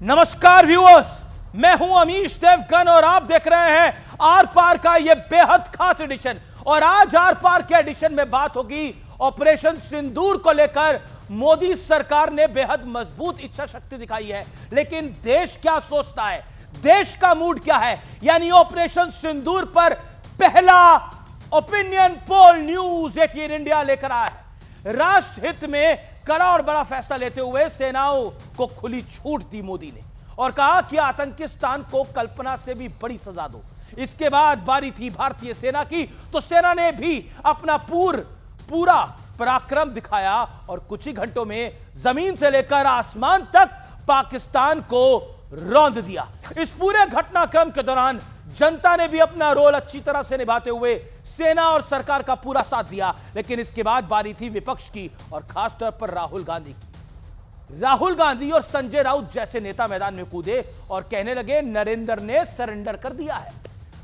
नमस्कार व्यूअर्स, मैं हूं अमीश देवगन और आप देख रहे हैं आर पार का यह बेहद खास एडिशन। और आज आर पार के एडिशन में बात होगी ऑपरेशन सिंदूर को लेकर। मोदी सरकार ने बेहद मजबूत इच्छा शक्ति दिखाई है, लेकिन देश क्या सोचता है, देश का मूड क्या है, यानी ऑपरेशन सिंदूर पर पहला ओपिनियन पोल न्यूज 18 इंडिया लेकर आया है। राष्ट्र हित में कड़ा और बड़ा फैसला लेते हुए सेनाओं को खुली छूट दी मोदी ने और कहा कि आतंकिस्तान को कल्पना से भी बड़ी सजा दो। इसके बाद बारी थी भारतीय सेना की, तो सेना ने भी अपना पूरा पराक्रम दिखाया और कुछ ही घंटों में जमीन से लेकर आसमान तक पाकिस्तान को रौंद दिया। इस पूरे घटनाक्रम के दौरान जनता ने भी अपना रोल अच्छी तरह से निभाते हुए सेना और सरकार का पूरा साथ दिया। लेकिन इसके बाद बारी थी विपक्ष की और खास तौर पर राहुल गांधी की। राहुल गांधी और संजय राउत जैसे नेता मैदान में कूदे और कहने लगे नरेंद्र ने सरेंडर कर दिया है।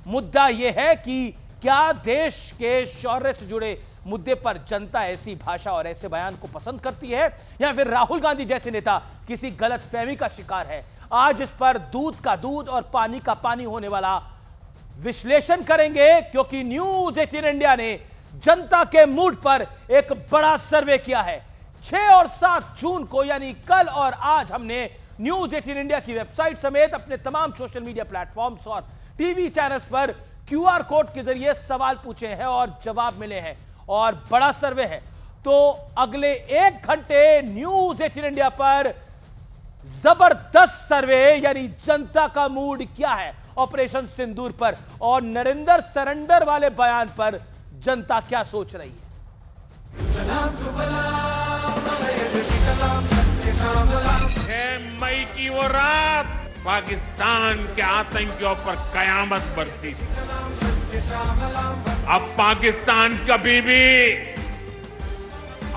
मुद्दा यह है कि क्या देश के शौर्य से जुड़े मुद्दे पर जनता ऐसी भाषा और ऐसे बयान को पसंद करती है, या फिर राहुल गांधी जैसे नेता किसी गलतफहमी का शिकार है। आज इस पर दूध का दूध और पानी का पानी होने वाला विश्लेषण करेंगे, क्योंकि न्यूज 18 इंडिया ने जनता के मूड पर एक बड़ा सर्वे किया है। 6 और 7 जून को, यानी कल और आज, हमने न्यूज 18 इंडिया की वेबसाइट समेत अपने तमाम सोशल मीडिया प्लेटफॉर्म्स और टीवी चैनल्स पर क्यूआर कोड के जरिए सवाल पूछे हैं और जवाब मिले हैं और बड़ा सर्वे है। तो अगले 1 घंटे न्यूज 18 इंडिया पर जबरदस्त सर्वे, यानी जनता का मूड क्या है ऑपरेशन सिंदूर पर और नरेंद्र सरेंडर वाले बयान पर जनता क्या सोच रही है। मई की वो रात पाकिस्तान के आतंकियों पर कयामत बरसी। अब पाकिस्तान कभी भी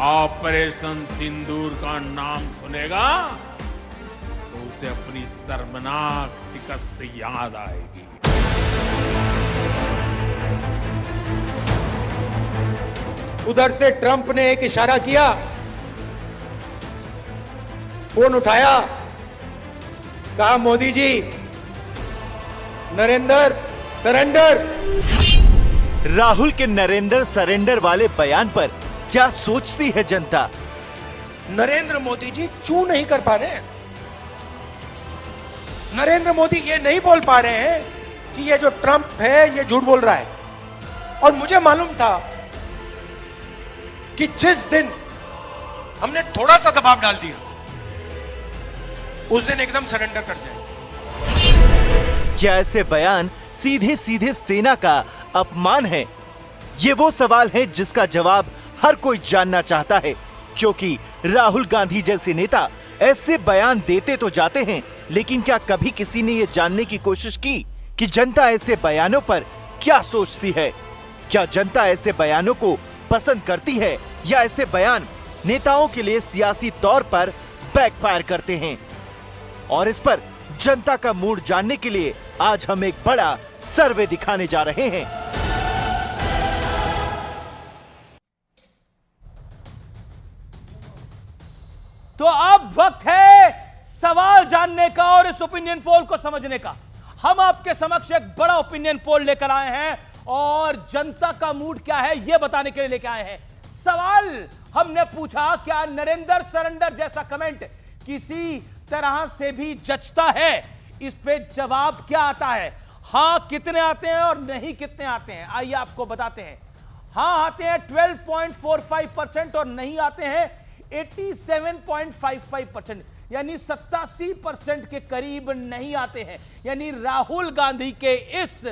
ऑपरेशन सिंदूर का नाम सुनेगा तो उसे अपनी शर्मनाक शिकस्त याद आएगी। उधर से ट्रंप ने एक इशारा किया, फोन उठाया, कहा मोदी जी नरेंद्र सरेंडर। राहुल के नरेंद्र सरेंडर वाले बयान पर क्या सोचती है जनता? नरेंद्र मोदी जी चू नहीं कर पा रहे हैं। नरेंद्र मोदी ये नहीं बोल पा रहे हैं कि ये जो ट्रंप है ये झूठ बोल रहा है। और मुझे मालूम था कि जिस दिन हमने थोड़ा सा दबाव डाल दिया उस दिन एकदम सरेंडर कर जाए। क्या ऐसे बयान सीधे सीधे सेना का अपमान है? ये वो सवाल है जिसका जवाब हर कोई जानना चाहता है, क्योंकि राहुल गांधी जैसे नेता ऐसे बयान देते तो जाते हैं, लेकिन क्या कभी किसी ने ये जानने की कोशिश की कि जनता ऐसे बयानों पर क्या सोचती है? क्या जनता ऐसे बयानों को पसंद करती है या ऐसे बयान नेताओं के लिए सियासी तौर पर बैकफायर करते हैं? और इस पर जनता का मूड जानने के लिए आज हम एक बड़ा सर्वे दिखाने जा रहे हैं। तो अब वक्त है सवाल जानने का और इस ओपिनियन पोल को समझने का। हम आपके समक्ष एक बड़ा ओपिनियन पोल लेकर आए हैं और जनता का मूड क्या है यह बताने के लिए लेकर आए हैं। सवाल हमने पूछा, क्या नरेंद्र सरेंडर जैसा कमेंट किसी तरह से भी जचता है? इस पे जवाब क्या आता है? हां कितने आते हैं और नहीं कितने आते हैं, आइए आपको बताते हैं। हां आते हैं 12.45% और नहीं आते हैं 87.55%, यानी 87% के करीब नहीं आते हैं। यानी राहुल गांधी के इस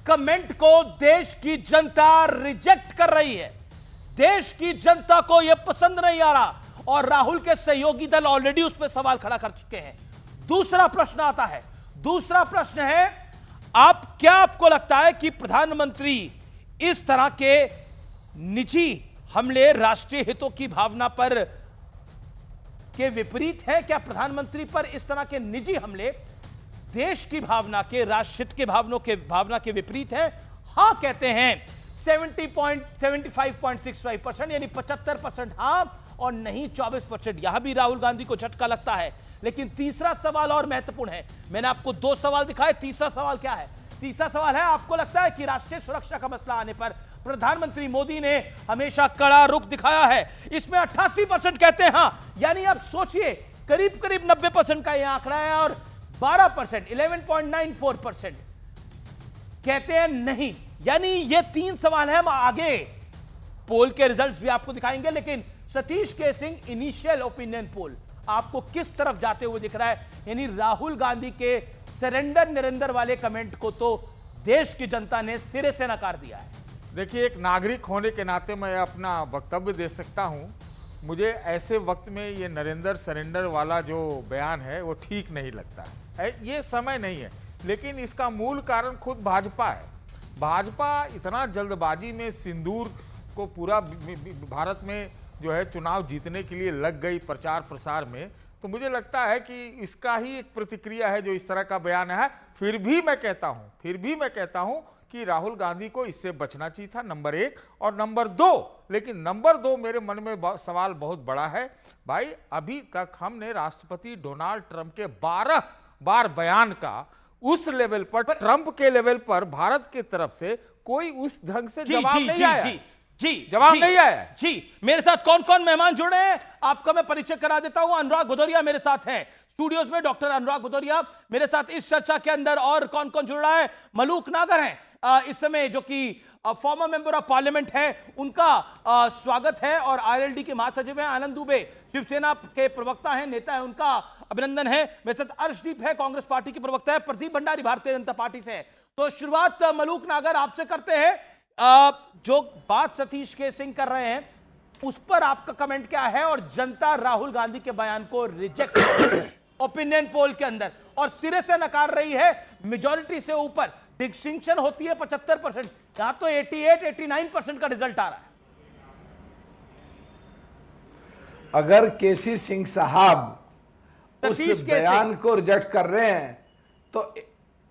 कमेंट को देश की जनता रिजेक्ट कर रही है। देश की जनता को यह पसंद नहीं आ रहा और राहुल के सहयोगी दल ऑलरेडी उस पर सवाल खड़ा कर चुके हैं। दूसरा प्रश्न आता है, दूसरा प्रश्न है, क्या आपको लगता है कि प्रधानमंत्री इस तरह के निजी हमले राष्ट्रीय हितों की भावना पर के विपरीत है? क्या प्रधानमंत्री पर इस तरह के निजी हमले देश की भावना के, राष्ट्रहित के भावना के विपरीत है? हां कहते हैं 75.65%, यानी 75% हां और नहीं 24%। यहां भी राहुल गांधी को झटका लगता है। लेकिन तीसरा सवाल और महत्वपूर्ण है। मैंने आपको 2 सवाल दिखाए, तीसरा सवाल क्या है? तीसरा सवाल है, आपको लगता है कि राष्ट्रीय सुरक्षा का मसला आने पर प्रधानमंत्री मोदी ने हमेशा कड़ा रुख दिखाया है? इसमें 88% कहते हैं हां, यानी आप सोचिए करीब करीब 90% का यह आंकड़ा है, और 12% 11.94% कहते हैं नहीं। यानी ये 3 सवाल है। हम आगे पोल के रिजल्ट्स भी आपको दिखाएंगे, लेकिन सतीश के सिंह इनिशियल ओपिनियन पोल आपको किस तरफ जाते हुए दिख रहा है? यानी राहुल गांधी के सरेंडर नरेंद्र वाले कमेंट को तो देश की जनता ने सिरे से नकार दिया है। देखिए, एक नागरिक होने के नाते मैं अपना वक्तव्य दे सकता हूं। मुझे ऐसे वक्त में ये नरेंद्र सरेंडर वाला जो बयान है वो ठीक नहीं लगता है। ये समय नहीं है, लेकिन इसका मूल कारण खुद भाजपा है। भाजपा इतना जल्दबाजी में सिंदूर को पूरा भारत में जो है चुनाव जीतने के लिए लग गई प्रचार प्रसार में, तो मुझे लगता है कि इसका ही एक प्रतिक्रिया है जो इस तरह का बयान है। फिर भी मैं कहता हूं कि राहुल गांधी को इससे बचना चाहिए था, नंबर 1। और नंबर 2, लेकिन नंबर 2 मेरे मन में सवाल बहुत बड़ा है। भाई, अभी तक हमने राष्ट्रपति डोनाल्ड ट्रंप के 12 बार बयान का उस लेवल पर, ट्रंप के लेवल पर भारत की तरफ से कोई उस ढंग से जवाब नहीं आया। जवाब नहीं आया जी। मेरे साथ कौन कौन मेहमान जुड़े हैं आपका मैं परिचय करा देता हूं। अनुराग भदौरिया मेरे साथ हैं स्टूडियोज में, डॉक्टर अनुराग भदौरिया मेरे साथ इस चर्चा के अंदर। और कौन कौन जुड़ रहा है? मलूक नागर हैं इस समय, जो कि फॉर्मर मेंबर ऑफ पार्लियामेंट है, उनका स्वागत है। और आरएलडी के महासचिव हैं आनंद दुबे, शिवसेना के प्रवक्ता हैं, नेता है, उनका अभिनंदन है। मेरे साथ अर्शदीप है, कांग्रेस पार्टी के प्रवक्ता है। प्रदीप भंडारी भारतीय जनता पार्टी से है। तो शुरुआत मलूक नागर आपसे करते हैं। जो बात सतीश के सिंह कर रहे हैं उस पर आपका कमेंट क्या है? और जनता राहुल गांधी के बयान को रिजेक्ट ओपिनियन पोल के अंदर और सिरे से नकार रही है। मेजॉरिटी से ऊपर डिस्टिंक्शन होती है 75%, यहां तो 88-89% का रिजल्ट आ रहा है। अगर केसी सिंह साहब उस बयान को रिजेक्ट कर रहे हैं, तो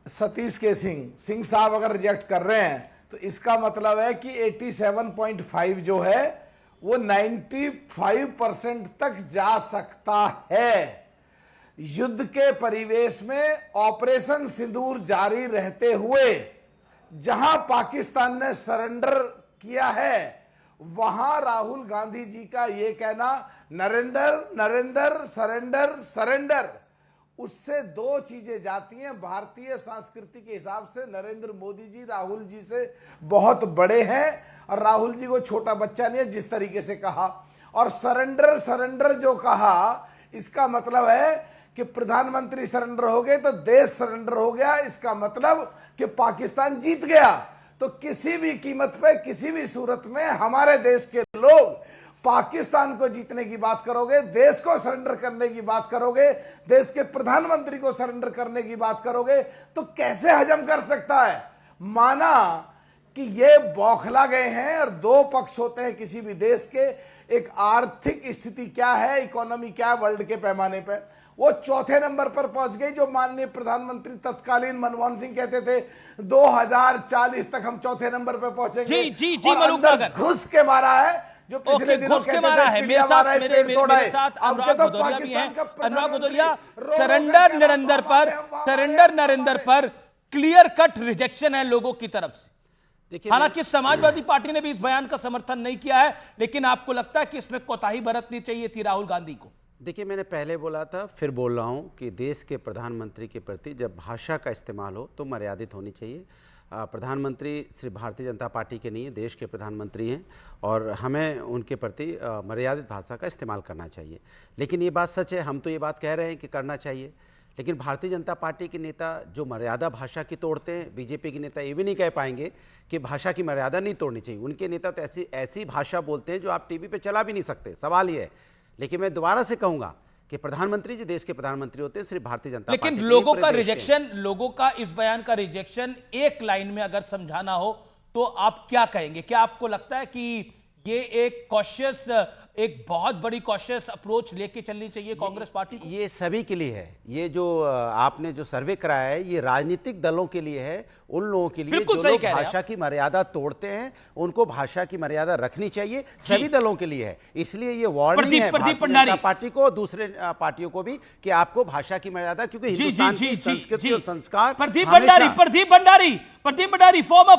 सतीश के सिंह साहब अगर रिजेक्ट कर रहे हैं, तो इसका मतलब है कि 87.5 जो है वो 95% तक जा सकता है। युद्ध के परिवेश में ऑपरेशन सिंदूर जारी रहते हुए जहां पाकिस्तान ने सरेंडर किया है, वहां राहुल गांधी जी का यह कहना नरेंद्र सरेंडर, उससे 2 चीजें जाती हैं। भारतीय संस्कृति के हिसाब से नरेंद्र मोदी जी राहुल जी से बहुत बड़े हैं, और राहुल जी को छोटा बच्चा नहीं है जिस तरीके से कहा। और सरेंडर जो कहा, इसका मतलब है कि प्रधानमंत्री सरेंडर हो गए तो देश सरेंडर हो गया। इसका मतलब कि पाकिस्तान जीत गया। तो किसी भी कीमत पे, किसी भी सूरत में हमारे देश के लोग पाकिस्तान को जीतने की बात करोगे, देश को सरेंडर करने की बात करोगे, देश के प्रधानमंत्री को सरेंडर करने की बात करोगे, तो कैसे हजम कर सकता है? माना कि ये बौखला गए हैं। और 2 पक्ष होते हैं किसी भी देश के, एक आर्थिक स्थिति क्या है, इकोनॉमी क्या है वर्ल्ड के पैमाने पर, वो 4थे नंबर पर पहुंच गई। जो माननीय प्रधानमंत्री तत्कालीन मनमोहन सिंह कहते थे 2040 तक हम 4थे नंबर पर पहुंचेंगे। जी मलूक नागर घुस के मारा है, जो पिछले दिनों घुस के मारा है। मेरे साथ अनुराग भदौरिया भी हैं। अनुराग भदौरिया, सरेंडर नरेंद्र पर क्लियर कट रिजेक्शन है लोगों की तरफ से। देखिए, हालांकि समाजवादी पार्टी ने भी इस बयान का समर्थन नहीं किया है, लेकिन आपको लगता है कि इसमें कोताही बरतनी चाहिए थी राहुल गांधी को? देखिए, मैंने पहले बोला था, फिर बोल रहा हूं कि देश के प्रधानमंत्री के प्रति जब भाषा का इस्तेमाल हो तो मर्यादित होनी चाहिए। प्रधानमंत्री सिर्फ भारतीय जनता पार्टी के नहीं है, देश के प्रधानमंत्री हैं, और हमें उनके प्रति मर्यादित भाषा का इस्तेमाल करना चाहिए। लेकिन ये बात सच है, हम तो ये बात कह रहे हैं कि करना चाहिए, लेकिन भारतीय जनता पार्टी के नेता जो मर्यादा भाषा की तोड़ते हैं, बीजेपी के नेता ये भी नहीं कह पाएंगे कि भाषा की मर्यादा नहीं तोड़नी चाहिए। उनके नेता तो ऐसी भाषा बोलते हैं जो आप टीवी पे चला भी नहीं सकते। सवाल ये है, लेकिन मैं दोबारा से कहूंगा कि प्रधानमंत्री जी देश के प्रधानमंत्री होते हैं, सिर्फ भारतीय जनता पार्टी। लेकिन लोगों का इस बयान का रिजेक्शन एक लाइन में अगर समझाना हो तो आप क्या कहेंगे? क्या आपको लगता है कि ये एक कॉशियस एक बहुत बड़ी कॉशियस अप्रोच लेके चलनी चाहिए कांग्रेस पार्टी को? ये सभी के लिए है। ये जो आपने जो सर्वे कराया है, ये राजनीतिक दलों के लिए है, उन लोगों के लिए बिल्कुल जो सही लोग कह रहे हैं भाषा की मर्यादा तोड़ते हैं, उनको भाषा की मर्यादा रखनी चाहिए। सभी दलों के लिए है। इसलिए ये वार्निंग है भारतीय जनता पार्टी को, दूसरे पार्टियों को भी, कि आपको भाषा की मर्यादा, क्योंकि हिंदुस्तान की संस्कृति और संस्कार। Pradeep Bhandari former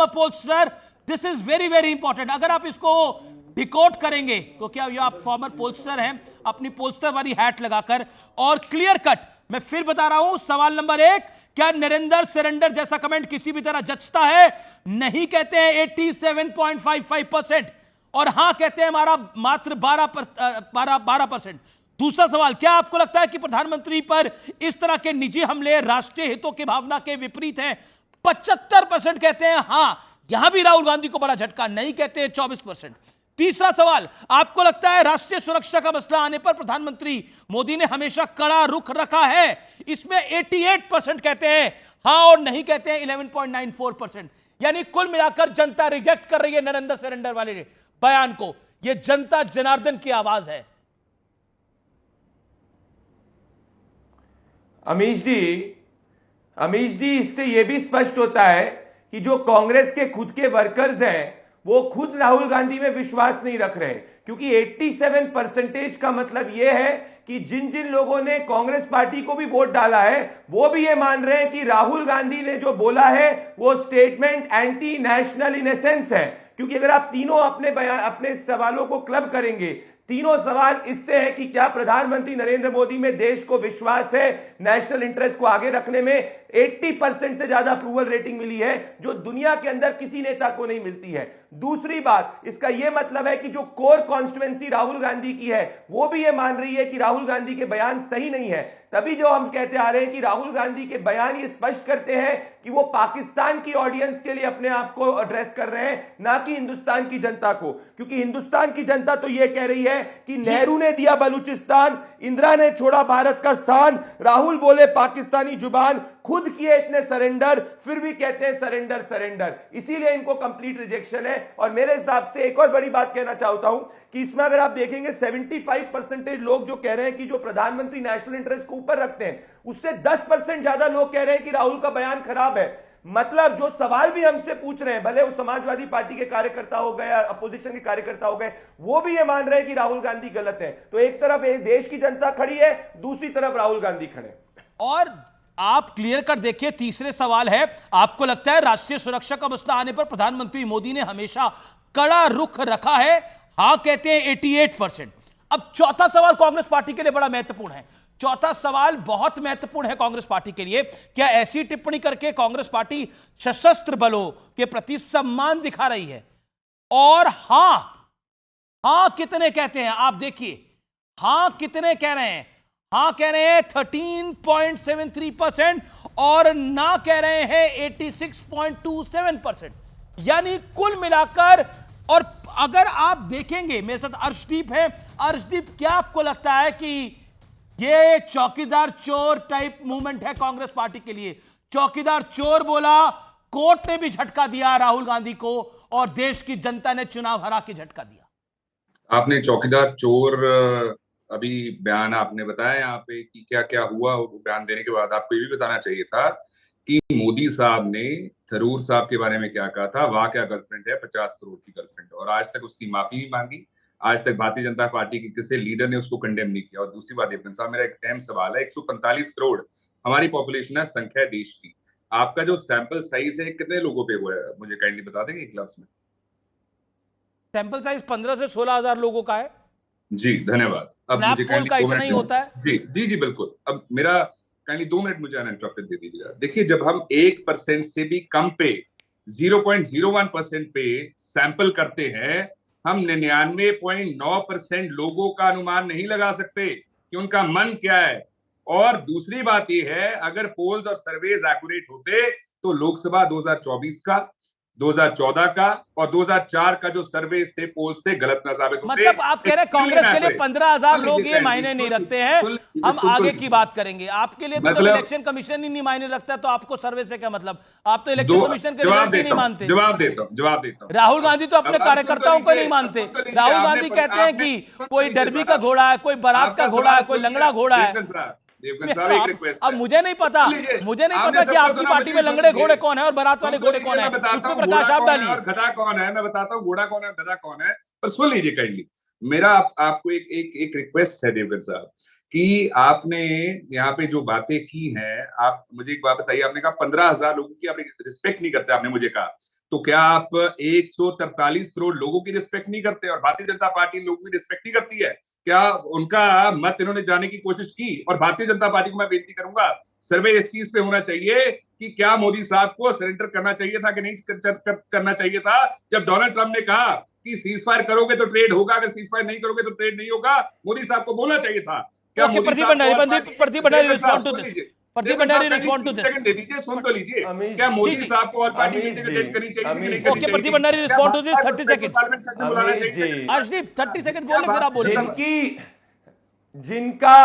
pollster, this is very very important. अगर आप इसको डिकोड करेंगे, क्योंकि अब आप फॉर्मर पोलस्टर हैं, अपनी पोलस्टर वाली हैट लगाकर, और क्लियर कट मैं फिर बता रहा हूं, सवाल नंबर 1, क्या नरेंद्र सरेंडर जैसा कमेंट किसी भी तरह जचता है? नहीं कहते हैं 87.55%, और हां कहते हैं हमारा मात्र 12%। दूसरा सवाल, क्या आपको लगता है कि प्रधानमंत्री पर इस तरह के निजी हमले राष्ट्रीय हितों की भावना के विपरीत हैं? 75% कहते हैं हां, यहां भी राहुल गांधी को बड़ा झटका, नहीं कहते हैं 24%। तीसरा सवाल, आपको लगता है राष्ट्रीय सुरक्षा का मसला आने पर प्रधानमंत्री मोदी ने हमेशा कड़ा रुख रखा है? इसमें 88% कहते हैं हां, और नहीं कहते हैं 11.94%। यानी कुल मिलाकर जनता रिजेक्ट कर रही है नरेंद्र सरेंडर वाले बयान को। यह जनता जनार्दन की आवाज है। अमीश जी, इससे यह भी स्पष्ट होता है कि जो कांग्रेस के खुद के वर्कर्स हैं, वो खुद राहुल गांधी में विश्वास नहीं रख रहे, क्योंकि 87% का मतलब यह है कि जिन जिन लोगों ने कांग्रेस पार्टी को भी वोट डाला है, वो भी ये मान रहे हैं कि राहुल गांधी ने जो बोला है वो statement anti national in essence है। क्योंकि अगर आप तीनों अपने सवालों को क्लब करेंगे, तीनों सवाल इससे है कि क्या प्रधानमंत्री नरेंद्र मोदी में देश को विश्वास है नेशनल इंटरेस्ट को आगे रखने में? 80% से ज्यादा अप्रूवल रेटिंग मिली है, जो दुनिया के अंदर किसी नेता को नहीं मिलती है। दूसरी बात, इसका यह मतलब है कि जो कोर कॉन्स्टिट्यूएंसी राहुल गांधी की है, वो भी ये मान रही है कि राहुल गांधी के बयान सही नहीं है। तभी जो हम कहते आ रहे हैं कि राहुल गांधी के बयान ये स्पष्ट करते हैं कि वो पाकिस्तान की ऑडियंस के लिए अपने आप को एड्रेस कर रहे हैं, ना कि हिंदुस्तान की जनता को। क्योंकि हिंदुस्तान की जनता तो ये कह रही है कि नेहरू ने दिया बलूचिस्तान, इंदिरा ने छोड़ा भारत का स्थान, राहुल बोले पाकिस्तानी जुबान, खुद किए इतने सरेंडर, फिर भी कहते हैं सरेंडर सरेंडर। इसीलिए इनको कंप्लीट रिजेक्शन है। और मेरे हिसाब से एक और बड़ी बात कहना चाहता हूं कि इसमें अगर आप देखेंगे 75% लोग जो कह रहे हैं कि जो प्रधानमंत्री नेशनल इंटरेस्ट को ऊपर रखते हैं, उससे 10% ज्यादा लोग कह रहे हैं कि राहुल का बयान खराब है। मतलब जो सवाल भी हमसे पूछ रहे हैं, भले वो समाजवादी पार्टी के कार्यकर्ता हो गए, अपोजिशन के कार्यकर्ता हो गए, वो भी ये मान रहे हैं कि राहुल गांधी गलत है। तो एक तरफ एक देश की जनता खड़ी है, दूसरी तरफ राहुल गांधी खड़े। और आप क्लियर कर देखिए, तीसरे सवाल है, आपको लगता है राष्ट्रीय सुरक्षा का मसला आने पर प्रधानमंत्री मोदी ने हमेशा कड़ा रुख रखा है? हां कहते हैं 88%। अब चौथा सवाल कांग्रेस पार्टी के लिए बड़ा महत्वपूर्ण है। चौथा सवाल बहुत महत्वपूर्ण है कांग्रेस पार्टी के लिए। क्या ऐसी टिप्पणी करके कांग्रेस पार्टी सशस्त्र बलों के प्रति सम्मान दिखा रही है? और हां कितने कहते हैं आप देखिए, हां कितने कह रहे हैं? हां कह रहे हैं 13.73% और ना कह रहे हैं 86.27%। यानी कुल मिलाकर, और अगर आप देखेंगे, मेरे साथ अर्शदीप है। अर्शदीप, क्या आपको लगता है कि ये चौकीदार चोर टाइप मूवमेंट है कांग्रेस पार्टी के लिए? चौकीदार चोर बोला, कोर्ट ने भी झटका दिया राहुल गांधी को, और देश की जनता ने चुनाव हरा के झटका दिया। आपने चौकीदार चोर अभी बयान आपने बताया यहाँ पे कि क्या क्या हुआ, बयान देने के बाद आपको ये भी बताना चाहिए था कि मोदी साहब ने थरूर साहब के बारे में क्या कहा था। वाह क्या गर्लफ्रेंड है, 50 करोड़ की गर्लफ्रेंड, और आज तक उसकी माफी नहीं मांगी। आज तक भारतीय जनता पार्टी के किसी लीडर ने उसको कंडेम नहीं किया। और दूसरी बात, देवगन साहब, मेरा एक अहम सवाल है, 145 करोड़ हमारी पॉपुलेशन है, संख्या है देश की। आपका जो सैंपल साइज है कितने लोगों पे हुआ है, मुझे काइंडली बता देंगे क्लास में? सैंपल साइज 15 से 16,000 लोगों का है। जी धन्यवाद। अब मुझे का इतना ही होता है। जी बिल्कुल। अब मेरा काइंडली 2 मिनट मुझे अनइंटरप्टेड दे दीजिएगा। देखिए, जब हम 1% से भी कम पे 0.01% पे सैंपल करते हैं, हम 99.9% लोगों का अनुमान नहीं लगा सकते कि उनका मन क्या है। और दूसरी बात यह है, अगर पोल्स और सर्वेज एक्यूरेट होते तो लोकसभा 2024 का, 2014 का और 2004 का जो सर्वेस थे, पोल्स थे, गलत ना साबित होते। मतलब आप कह रहे हैं कांग्रेस के लिए 15,000 लोग ये मायने नहीं रखते हैं, हम आगे की बात करेंगे। आपके लिए तो जब इलेक्शन कमीशन ही नहीं मायने रखता तो आपको सर्वे से क्या मतलब? आप तो इलेक्शन कमीशन के रिजल्ट ही नहीं मानते। जवाब देता हूं। राहुल गांधी तो अपने कार्यकर्ताओं को नहीं मानते। राहुल गांधी कहते हैं कि कोई डरबी का घोड़ा है, कोई बारात का घोड़ा है, कोई लंगड़ा घोड़ा है। अब मुझे नहीं पता कि आपकी पार्टी में लंगड़े घोड़े कौन है और बारात वाले घोड़े कौन है, उस पर प्रकाश आप डालिए। गधा कौन है मैं बताता हूँ, घोड़ा कौन है, गधा कौन है, पर सुन लीजिए काइंडली। मेरा आपको एक रिक्वेस्ट है देवगन साहब कि आपने यहाँ पे जो बातें की हैं, आप मुझे एक बात बताइए। आपने कहा 15,000 लोगों की आप रिस्पेक्ट नहीं करते, आपने मुझे कहा, तो क्या आप 143 करोड़ लोगों की रिस्पेक्ट नहीं करते और भारतीय जनता पार्टी लोगों की रिस्पेक्ट नहीं करती है? क्या उनका मत इन्होंने जाने की कोशिश की? और भारतीय जनता पार्टी को मैं बेनती करूंगा, सर्वे इस चीज पे होना चाहिए कि क्या मोदी साहब को सरेंडर करना चाहिए था कि नहीं करना चाहिए था। जब डोनाल्ड ट्रंप ने कहा कि सीज फायर करोगे तो ट्रेड होगा, अगर सीज फायर नहीं करोगे तो ट्रेड नहीं होगा, मोदी साहब को बोलना चाहिए था। क्या Pradeep Bhandari respond to this? Pradeep Bhandari respond to this? Second दे दीजिए, सुन तो लीजिए। क्या मोदी साहब को और पार्टी मीटिंग अटेंड करनी चाहिए? Okay, Pradeep Bhandari respond to this, 30 second. Arshdeep 30 second बोले, फिर आप बोलिए। जिनका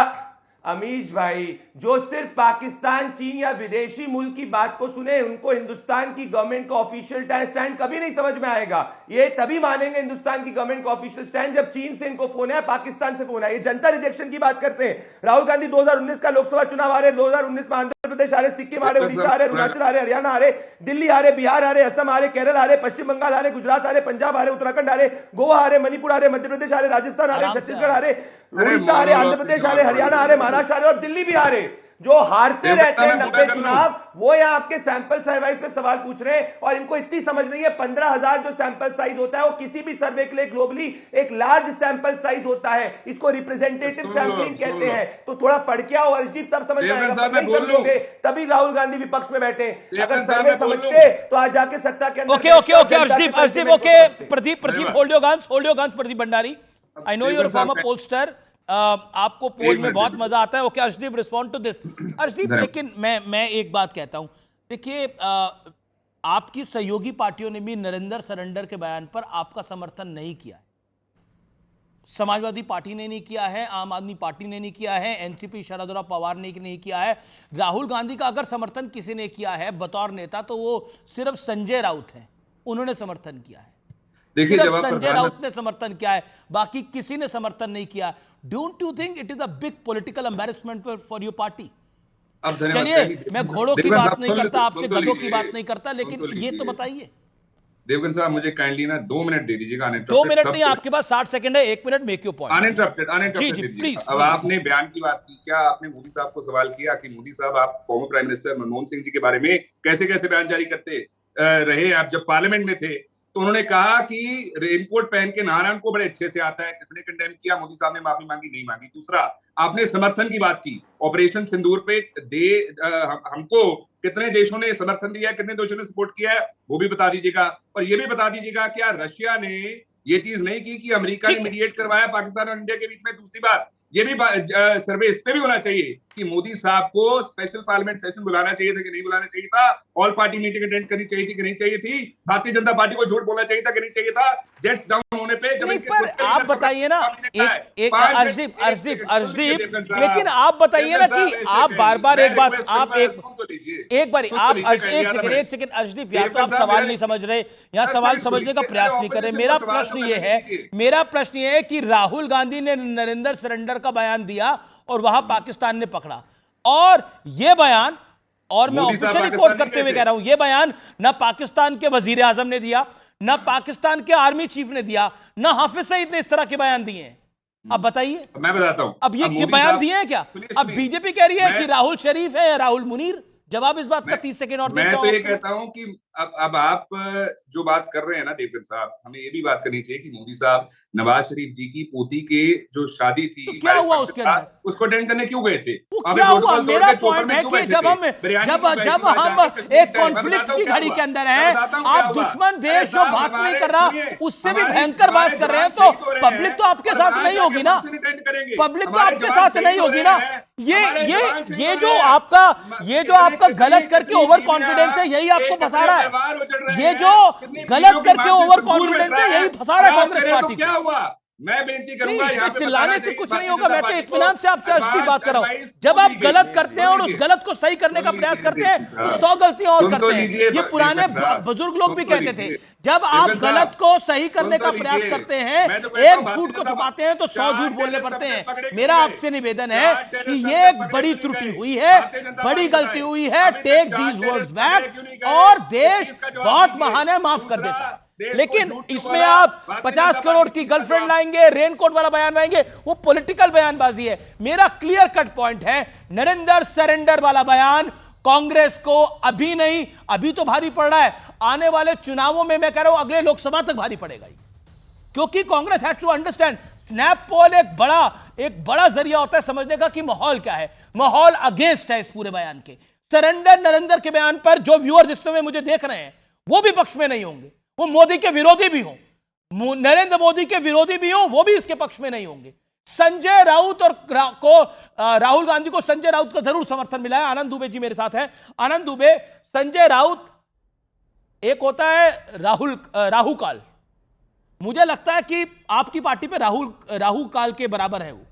अमीश भाई जो सिर्फ पाकिस्तान, चीन या विदेशी मुल्क की बात को सुने, उनको हिंदुस्तान की गवर्नमेंट का ऑफिशियल स्टैंड कभी नहीं समझ में आएगा। ये तभी मानेंगे हिंदुस्तान की गवर्नमेंट का ऑफिशियल स्टैंड जब चीन से इनको फोन है, पाकिस्तान से फोन है। ये जनता रिजेक्शन की बात करते हैं। राहुल गांधी 2019 का लोकसभा चुनाव आ रहे, 2019 में आंध्र प्रदेश आ रहे, सिक्किम आ रहे, उड़ीसा आ रहे, अरुणाचल आ रहे, हरियाणा आ रहे, दिल्ली आ रहे, बिहार आ रहे, असम आ रहे, केरल आ रहे, पश्चिम बंगाल आ रहे, गुजरात आ रहे, पंजाब आ रहे, उत्तराखंड आ रहे, गोवा आ रहे, मणिपुर आ रहे, मध्य प्रदेश आ रहे, राजस्थान आ रहे, छत्तीसगढ़ आ रहे, उड़ीसा आ रहे, आंध्र प्रदेश आ रहे, हरियाणा आ रहे, महाराष्ट्र आ रहे और दिल्ली भी आ रहे। जो हारते रहते हैं 90 चुनाव, वो यहाँ आपके सैंपल साइज पे सवाल पूछ रहे हैं और इनको इतनी समझ नहीं है। 15,000 जो सैंपल साइज होता है वो किसी भी सर्वे के लिए ग्लोबली एक लार्ज सैंपल साइज होता है। इसको रिप्रेजेंटेटिव सैंपलिंग कहते हैं। तो थोड़ा पढ़ के आओ अर्शदीप, तब समझ में आएगा। तभी राहुल गांधी विपक्ष में बैठे। अगर सर्वे समझते तो आज जाके सत्ता के अंदर। Okay Arshdeep okay. Pradeep hold your guns Pradeep Bhandari. I know you're former pollster, आपको पोल में बहुत मजा आता है। Okay Arshdeep, respond to this. Arshdeep, लेकिन मैं एक बात कहता हूं, देखिए आपकी सहयोगी पार्टियों ने भी नरेंद्र सरेंडर के बयान पर आपका समर्थन नहीं किया है। समाजवादी पार्टी ने नहीं किया है, आम आदमी पार्टी ने नहीं किया है, एनसीपी शरद पवार ने नहीं किया है। राहुल गांधी का अगर समर्थन किसी ने किया है बतौर नेता तो वो सिर्फ संजय राउत है, उन्होंने समर्थन किया है। देखिए, सिर्फ संजय राउत ने समर्थन किया है, बाकी किसी ने समर्थन नहीं किया। Don't you think it is a big political embarrassment for your party? चलिए, मैं घोड़ों की बात नहीं करता, आपसे गधों की बात नहीं करता, लेकिन ये तो बताइए। देवगन साहब, मुझे काइंडली ना 2 मिनट दे दीजिएगा। 2 मिनट नहीं, आपके पास 60 सेकंड है, 1 minute, make your point. Uninterrupted please. अब आपने बयान की बात की, क्या आपने मोदी साहब को सवाल किया कि मोदी साहब, आप former prime minister Manmohan Singh ji के बारे में कैसे कैसे बयान जारी करते रहे? आप जब पार्लियामेंट में थे तो उन्होंने कहा कि रेनकोट पहन के नहाना उनको बड़े अच्छे से आता है, किसने कंडेम किया? मोदी साहब ने माफी मांगी, नहीं मांगी। दूसरा, आपने समर्थन की बात की, ऑपरेशन सिंदूर पे हमको कितने देशों ने समर्थन दिया है, कितने देशों ने सपोर्ट किया है, वो भी बता दीजिएगा। और ये भी बता दीजिएगा क्या रशिया ने ये चीज नहीं की कि अमेरिका ने मीडिएट करवाया पाकिस्तान और इंडिया के बीच में? दूसरी बात, ये भी सर्वे इस पे भी होना चाहिए कि मोदी साहब को स्पेशल पार्लियामेंट सेशन बुलाना चाहिए था कि नहीं बुलाना चाहिए था? ऑल पार्टी मीटिंग अटेंड करनी चाहिए थी कि नहीं चाहिए थी? भारतीय जनता पार्टी को झूठ बोलना चाहिए था कि नहीं चाहिए था? जेट्स डाउन होने पे जब पर आप बताइए ना, एक अर्शदीप, लेकिन आप बताइए ना कि आप बार-बार एक बात, आप एक सेकंड अर्शदीप, या तो आप सवाल नहीं समझ रहे या सवाल समझने का प्रयास नहीं कर रहे। मेरा प्रश्न ये है कि राहुल गांधी ने नरेंद्र सरेंडर का बयान दिया और वहां पाकिस्तान ने पकड़ा, और यह बयान, और मैं ऑफिशियली कोट करते हुए कह रहा हूं, यह बयान ना पाकिस्तान के वजीर आजम ने दिया, ना पाकिस्तान के आर्मी चीफ ने दिया, ना हाफिज सईद ने इस तरह के बयान दिए हैं। अब बताइए, मैं बताता हूं, अब ये बयान दिए हैं क्या? अब बीजेपी कह रही है कि राहुल शरीफ है या राहुल मुनीर? जवाब इस बात का 30 सेकंड और मैं तो ये कहता हूं कि अब आप जो बात कर रहे हैं ना देवगन साहब, हमें ये भी बात करनी चाहिए कि मोदी साहब नवाज शरीफ जी की पोती के जो शादी थी, तो क्या हुआ उसके अंदर? उसको अटेंड करने क्यों गए थे? क्या हुआ? मेरा पॉइंट है कि जब हम एक कॉन्फ्लिक्ट की घड़ी के अंदर हैं, आप दुश्मन देश जो बात नहीं कर रहा उससे भी भयंकर बात कर रहे हैं, तो पब्लिक तो आपके साथ नहीं होगी ना, पब्लिक तो आपके साथ नहीं होगी ना। ये जो आपका गलत करके ओवर कॉन्फिडेंस है, यही आपको फंसा रहा है। है। दरबार उजड़ रहे ये हैं, जो कितनी गलत वीडियो की करके बात ओवर से दूर कॉन्फिडेंस बैठ रहा है, यही फंसा रहा है बात कांग्रेस करे तो पार्टी क्या को। हुआ? मैं बेनती करूंगा नहीं, यहाँ इसमें पे चिल्लाने बताना से चाहिए कुछ नहीं भारतीय होगा। मैं जनता तो पार्टी इत्मीनान से आपसे अर्ज की एडवांस बात कर रहा हूं। एडवाइस जब को आप दी गलत गई। करते हैं और उस लीजिए। गलत को सही करने का सुन प्रयास लीजिए करते हैं दीपक तो साहब। 100 गलतियां और सुन तो करते हैं। लीजिए ये पुराने दीपक साहब। बुजुर्ग लोग भी सुन तो कहते थे, लीजिए। जब आप दीपक साहब, गलत को सही करने सुन का तो प्रयास लीजिए। करते हैं, मैं तो कहता हूं एक भारतीय झूठ को जनता छुपाते हैं तो 100 चार झूठ बोलने टेररिस्ट पड़ते अपने हैं। पकड़े क्यों मेरा नहीं आपसे गए? निवेदन है चार कि टेररिस्ट ये अपने एक बड़ी पकड़े क्यों नहीं त्रुटि गए? हुई है, भारतीय जनता बड़ी पार्टी गलती बताए। हुई है। अभी तक टेक चार दीज वर्ड्स टेररिस्ट बैक। पकड़े क्यों नहीं गए? और इस देश चीज का जवाब बहुत दीजिए। महान है, माफ कर दूसरा, देता है। देश को लेकिन झूठ क्यों इसमें बोला? आप भारतीय 50 जनता करोड़ पार्टी की इसका गर्लफ्रेंड जवाब- लाएंगे, रेनकोट वाला बयान लाएंगे, वो पॉलिटिकल बयानबाजी है। मेरा क्लियर कट पॉइंट है, नरेंद्र सरेंडर वाला बयान कांग्रेस को अभी नहीं, अभी तो भारी पड़ रहा है, आने वाले चुनावों में मैं कह रहा हूं अगले लोकसभा तक भारी पड़ेगा ही। क्योंकि Congress has to understand, snap poll एक बड़ा जरिया होता है समझने का कि माहौल क्या है। माहौल अगेंस्ट है इस पूरे बयान के। सरेंडर नरेंद्र के बयान पर जो व्यूअर्स इस समय मुझे देख रहे हैं वो भी पक्ष में नहीं होंगे, वो मोदी के विरोधी भी हों, नरेंद्र मोदी के विरोधी भी हों, वो भी इसके पक्ष में नहीं होंगे। संजय राउत और राहुल गांधी को संजय राउत का जरूर समर्थन मिला है। आनंद दुबे जी मेरे साथ हैं। आनंद दुबे, संजय राउत एक होता है राहु काल, मुझे लगता है कि आपकी पार्टी पे राहु काल के बराबर है वो।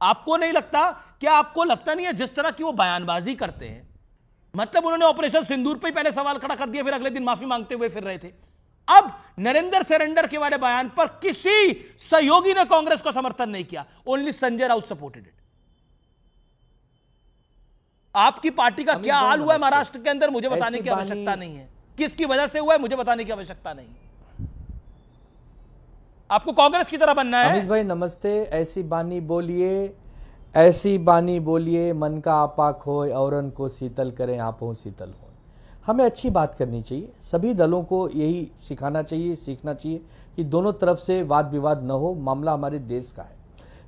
आपको नहीं लगता? क्या आपको लगता नहीं है जिस तरह की वो बयानबाजी करते हैं, मतलब उन्होंने ऑपरेशन सिंदूर पे ही पहले सवाल खड़ा कर दिया, फिर अगले दिन माफी मांगते हुए फिर रहे थे। अब नरेंद्र सरेंडर के वाले बयान पर किसी सहयोगी ने कांग्रेस को समर्थन नहीं किया, only Sanjay Raut supported it. आपकी पार्टी का क्या हाल हुआ है महाराष्ट्र के अंदर, मुझे बताने की आवश्यकता नहीं है। किसकी वजह से हुआ है मुझे बताने की आवश्यकता नहीं है। आपको कांग्रेस की तरह बनना है। अमीश भाई नमस्ते। ऐसी बानी बोलिए, ऐसी बानी बोलिए, मन का आपा खोए औरन को शीतल करें आपो शीतल हो। हमें अच्छी बात करनी चाहिए, सभी दलों को यही सिखाना चाहिए, सीखना चाहिए कि दोनों तरफ से वाद विवाद न हो। मामला हमारे देश का है।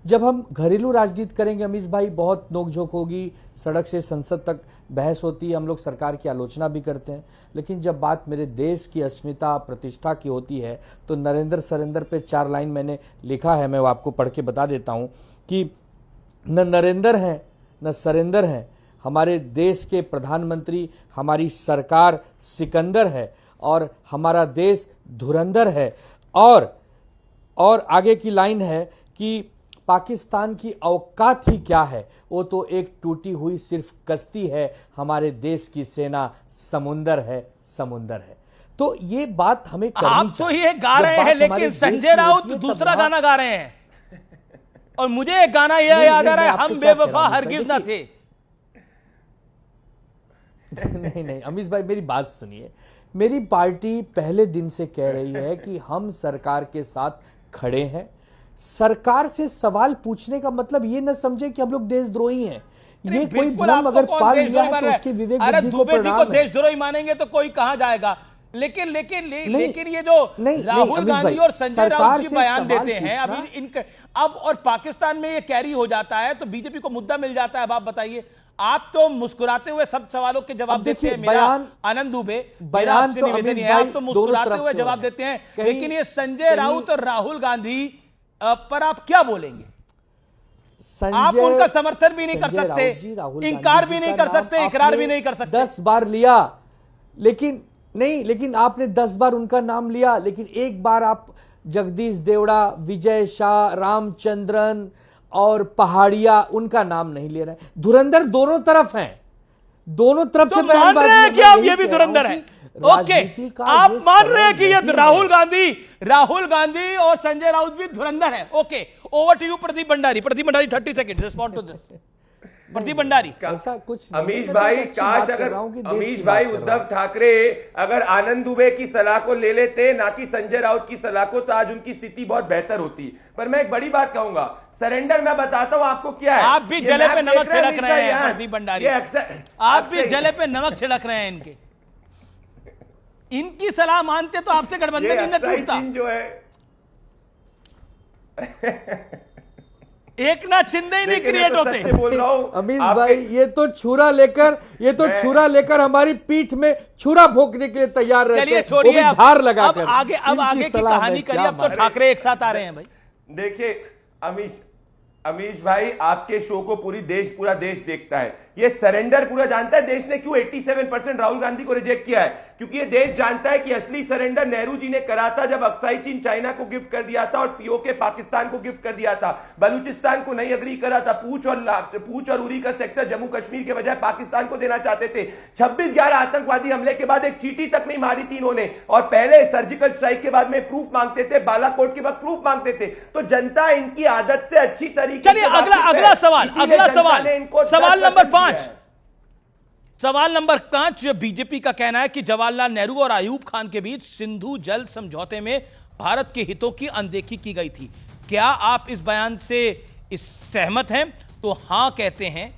जब हम घरेलू राजनीति करेंगे अमीश भाई, बहुत नोकझोंक होगी, सड़क से संसद तक बहस होती है, हम लोग सरकार की आलोचना भी करते हैं। लेकिन जब बात मेरे देश की अस्मिता प्रतिष्ठा की होती है तो नरेंद्र सरेंद्र पे 4 लाइन मैंने लिखा है, मैं वो आपको पढ़ के बता देता हूँ कि न नरेंद्र हैं न सरेंद्र हैं, हमारे देश के प्रधानमंत्री, हमारी सरकार सिकंदर है और हमारा देश धुरंधर है। और आगे की लाइन है कि पाकिस्तान की औकात ही क्या है, वो तो एक टूटी हुई सिर्फ कश्ती है, हमारे देश की सेना समुंदर है, समुंदर है। तो ये बात हमें करनी आप तो चाहिए। ये गा जब रहे बात हैं, हमारे लेकिन देश संजय की राउत होती है, दूसरा तब गाना गा रहे हैं और मुझे एक गाना यह नहीं, याद आ नहीं, रहा है, मैं हम आपसे क्या कह बेवफा रहा हूं, हरगिज ना थे। नहीं अमीश भाई मेरी बात सुनिए। मेरी पार्टी पहले दिन से कह रही है कि हम सरकार के साथ खड़े हैं। सरकार से सवाल पूछने का मतलब ये न समझे कि हम लोग देशद्रोही हैं। ये कोई बिल्कुल, भ्रम आपको अगर कौन पाल देशद्रोही लिया है मान तो रहा है? उसके विवेक अरे बुद्धि को दुबे जी को प्रणाम है। देशद्रोही मानेंगे तो कोई कहां जाएगा। लेकिन ये जो राहुल अमीश गांधी भाई, और संजय राउत सरकार जी से बयान सवाल देते हैं पूछना- अभी इनके अब और पाकिस्तान में ये कैरी हो जाता है तो बीजेपी को मुद्दा मिल जाता है। अब आप बताइए, आप तो मुस्कुराते हुए सब सवालों के जवाब अब देते देखिए, हैं। मेरा बयान- आनंद दुबे, मेरा बयान आपसे तो निवेदन अमीश है, आप भाई तो दोनों मुस्कुराते तरफ हुए से जवाब हो रहा है। देते हैं। कहीं- लेकिन ये संजय राउत और राहुल गांधी पर आप क्या बोलेंगे? आप उनका समर्थन भी नहीं कर संजय सकते, राउत जी, राहुल इनकार गांधी भी जी नहीं का कर नाम सकते, इकरार आपने भी नहीं कर सकते। 10 बार लिया, लेकिन आपने 10 बार उनका नाम लिया, लेकिन एक बार आप जगदीश देवड़ा, विजय शाह, रामचंद्रन और पहाड़िया उनका नाम नहीं ले रहे। धुरंधर दोनों तरफ हैं, दोनों तरफ तो से मान बयानबाजी रहे हैं है। कि मैं आप यही ये भी कह रहा हूं धुरंधर कि हैं। ओके, राजनीति का आप ये मान रहे हैं कि ये सवाल नहीं राहुल गांधी और संजय राउत भी धुरंधर है। Okay, over to you Pradeep Bhandari. 30 second respond to this. Pradeep Bhandari, ऐसा कुछ नहीं अमीश है। मैं तो भाई, एक अच्छी काश बात कर अगर रहा हूं कि देश अमीश की भाई बात कर रहा उद्धव हूं। ठाकरे अगर आनंद दुबे की सलाह को ले लेते ना कि संजय राउत की सलाह को, तो आज उनकी स्थिति बहुत बेहतर होती। पर मैं एक बड़ी बात कहूंगा, सरेंडर मैं बताता हूं आपको क्या है। आप भी ये जले मैप पे देख नमक छिड़क हैं रहे हैं यहाँ? प्रदीप भंडारी, ये अक्सर आप भी जले पे नमक छिड़क रहे हैं इनके। इनकी सलाह मानते तो आपसे गठबंधन ही न टूटता। जो है एक ना चिंदे ही नहीं लेकिन क्रिएट मैं तो होते। सच से बोल रहा हूं, अमीश आपके- भाई ये तो छुरा लेकर हमारी पीठ में छुरा भोंकने के लिए तैयार रहते चलिए हैं, छोड़िए, वो भी अब धार लगाकर। आगे इनकी की सलाह कहानी में करिए। क्या अब तो माने। ठाकरे एक साथ आ रहे हैं भाई। देखिए अमीश, अमीश भाई, आपके शो को पूरा देश देखता है। ये सरेंडर पूरा जानता है देश ने क्यों 87% राहुल गांधी को रिजेक्ट किया है, क्योंकि ये देश जानता है कि असली सरेंडर नेहरू जी ने करा था जब अक्साई चीन चाइना को गिफ्ट कर दिया था और पीओके पाकिस्तान को गिफ्ट कर दिया था। बलूचिस्तान को नहीं अग्री करा था। पूंछ और उरी का सेक्टर जम्मू कश्मीर के बजाय पाकिस्तान को देना चाहते थे। 26/11 आतंकवादी हमले के बाद एक चींटी तक नहीं मारी थी इन्होंने, और पहले सर्जिकल स्ट्राइक के बाद में प्रूफ मांगते थे, बालाकोट के बाद प्रूफ मांगते थे। तो जनता इनकी आदत से अच्छी तरीके चलिए अगला सवाल नंबर 5। सवाल नंबर 5, जो बीजेपी का कहना है कि जवाहरलाल नेहरू और अयूब खान के बीच सिंधु जल समझौते में भारत के हितों की अनदेखी की गई थी। क्या आप इस बयान से सहमत हैं? तो हां कहते हैं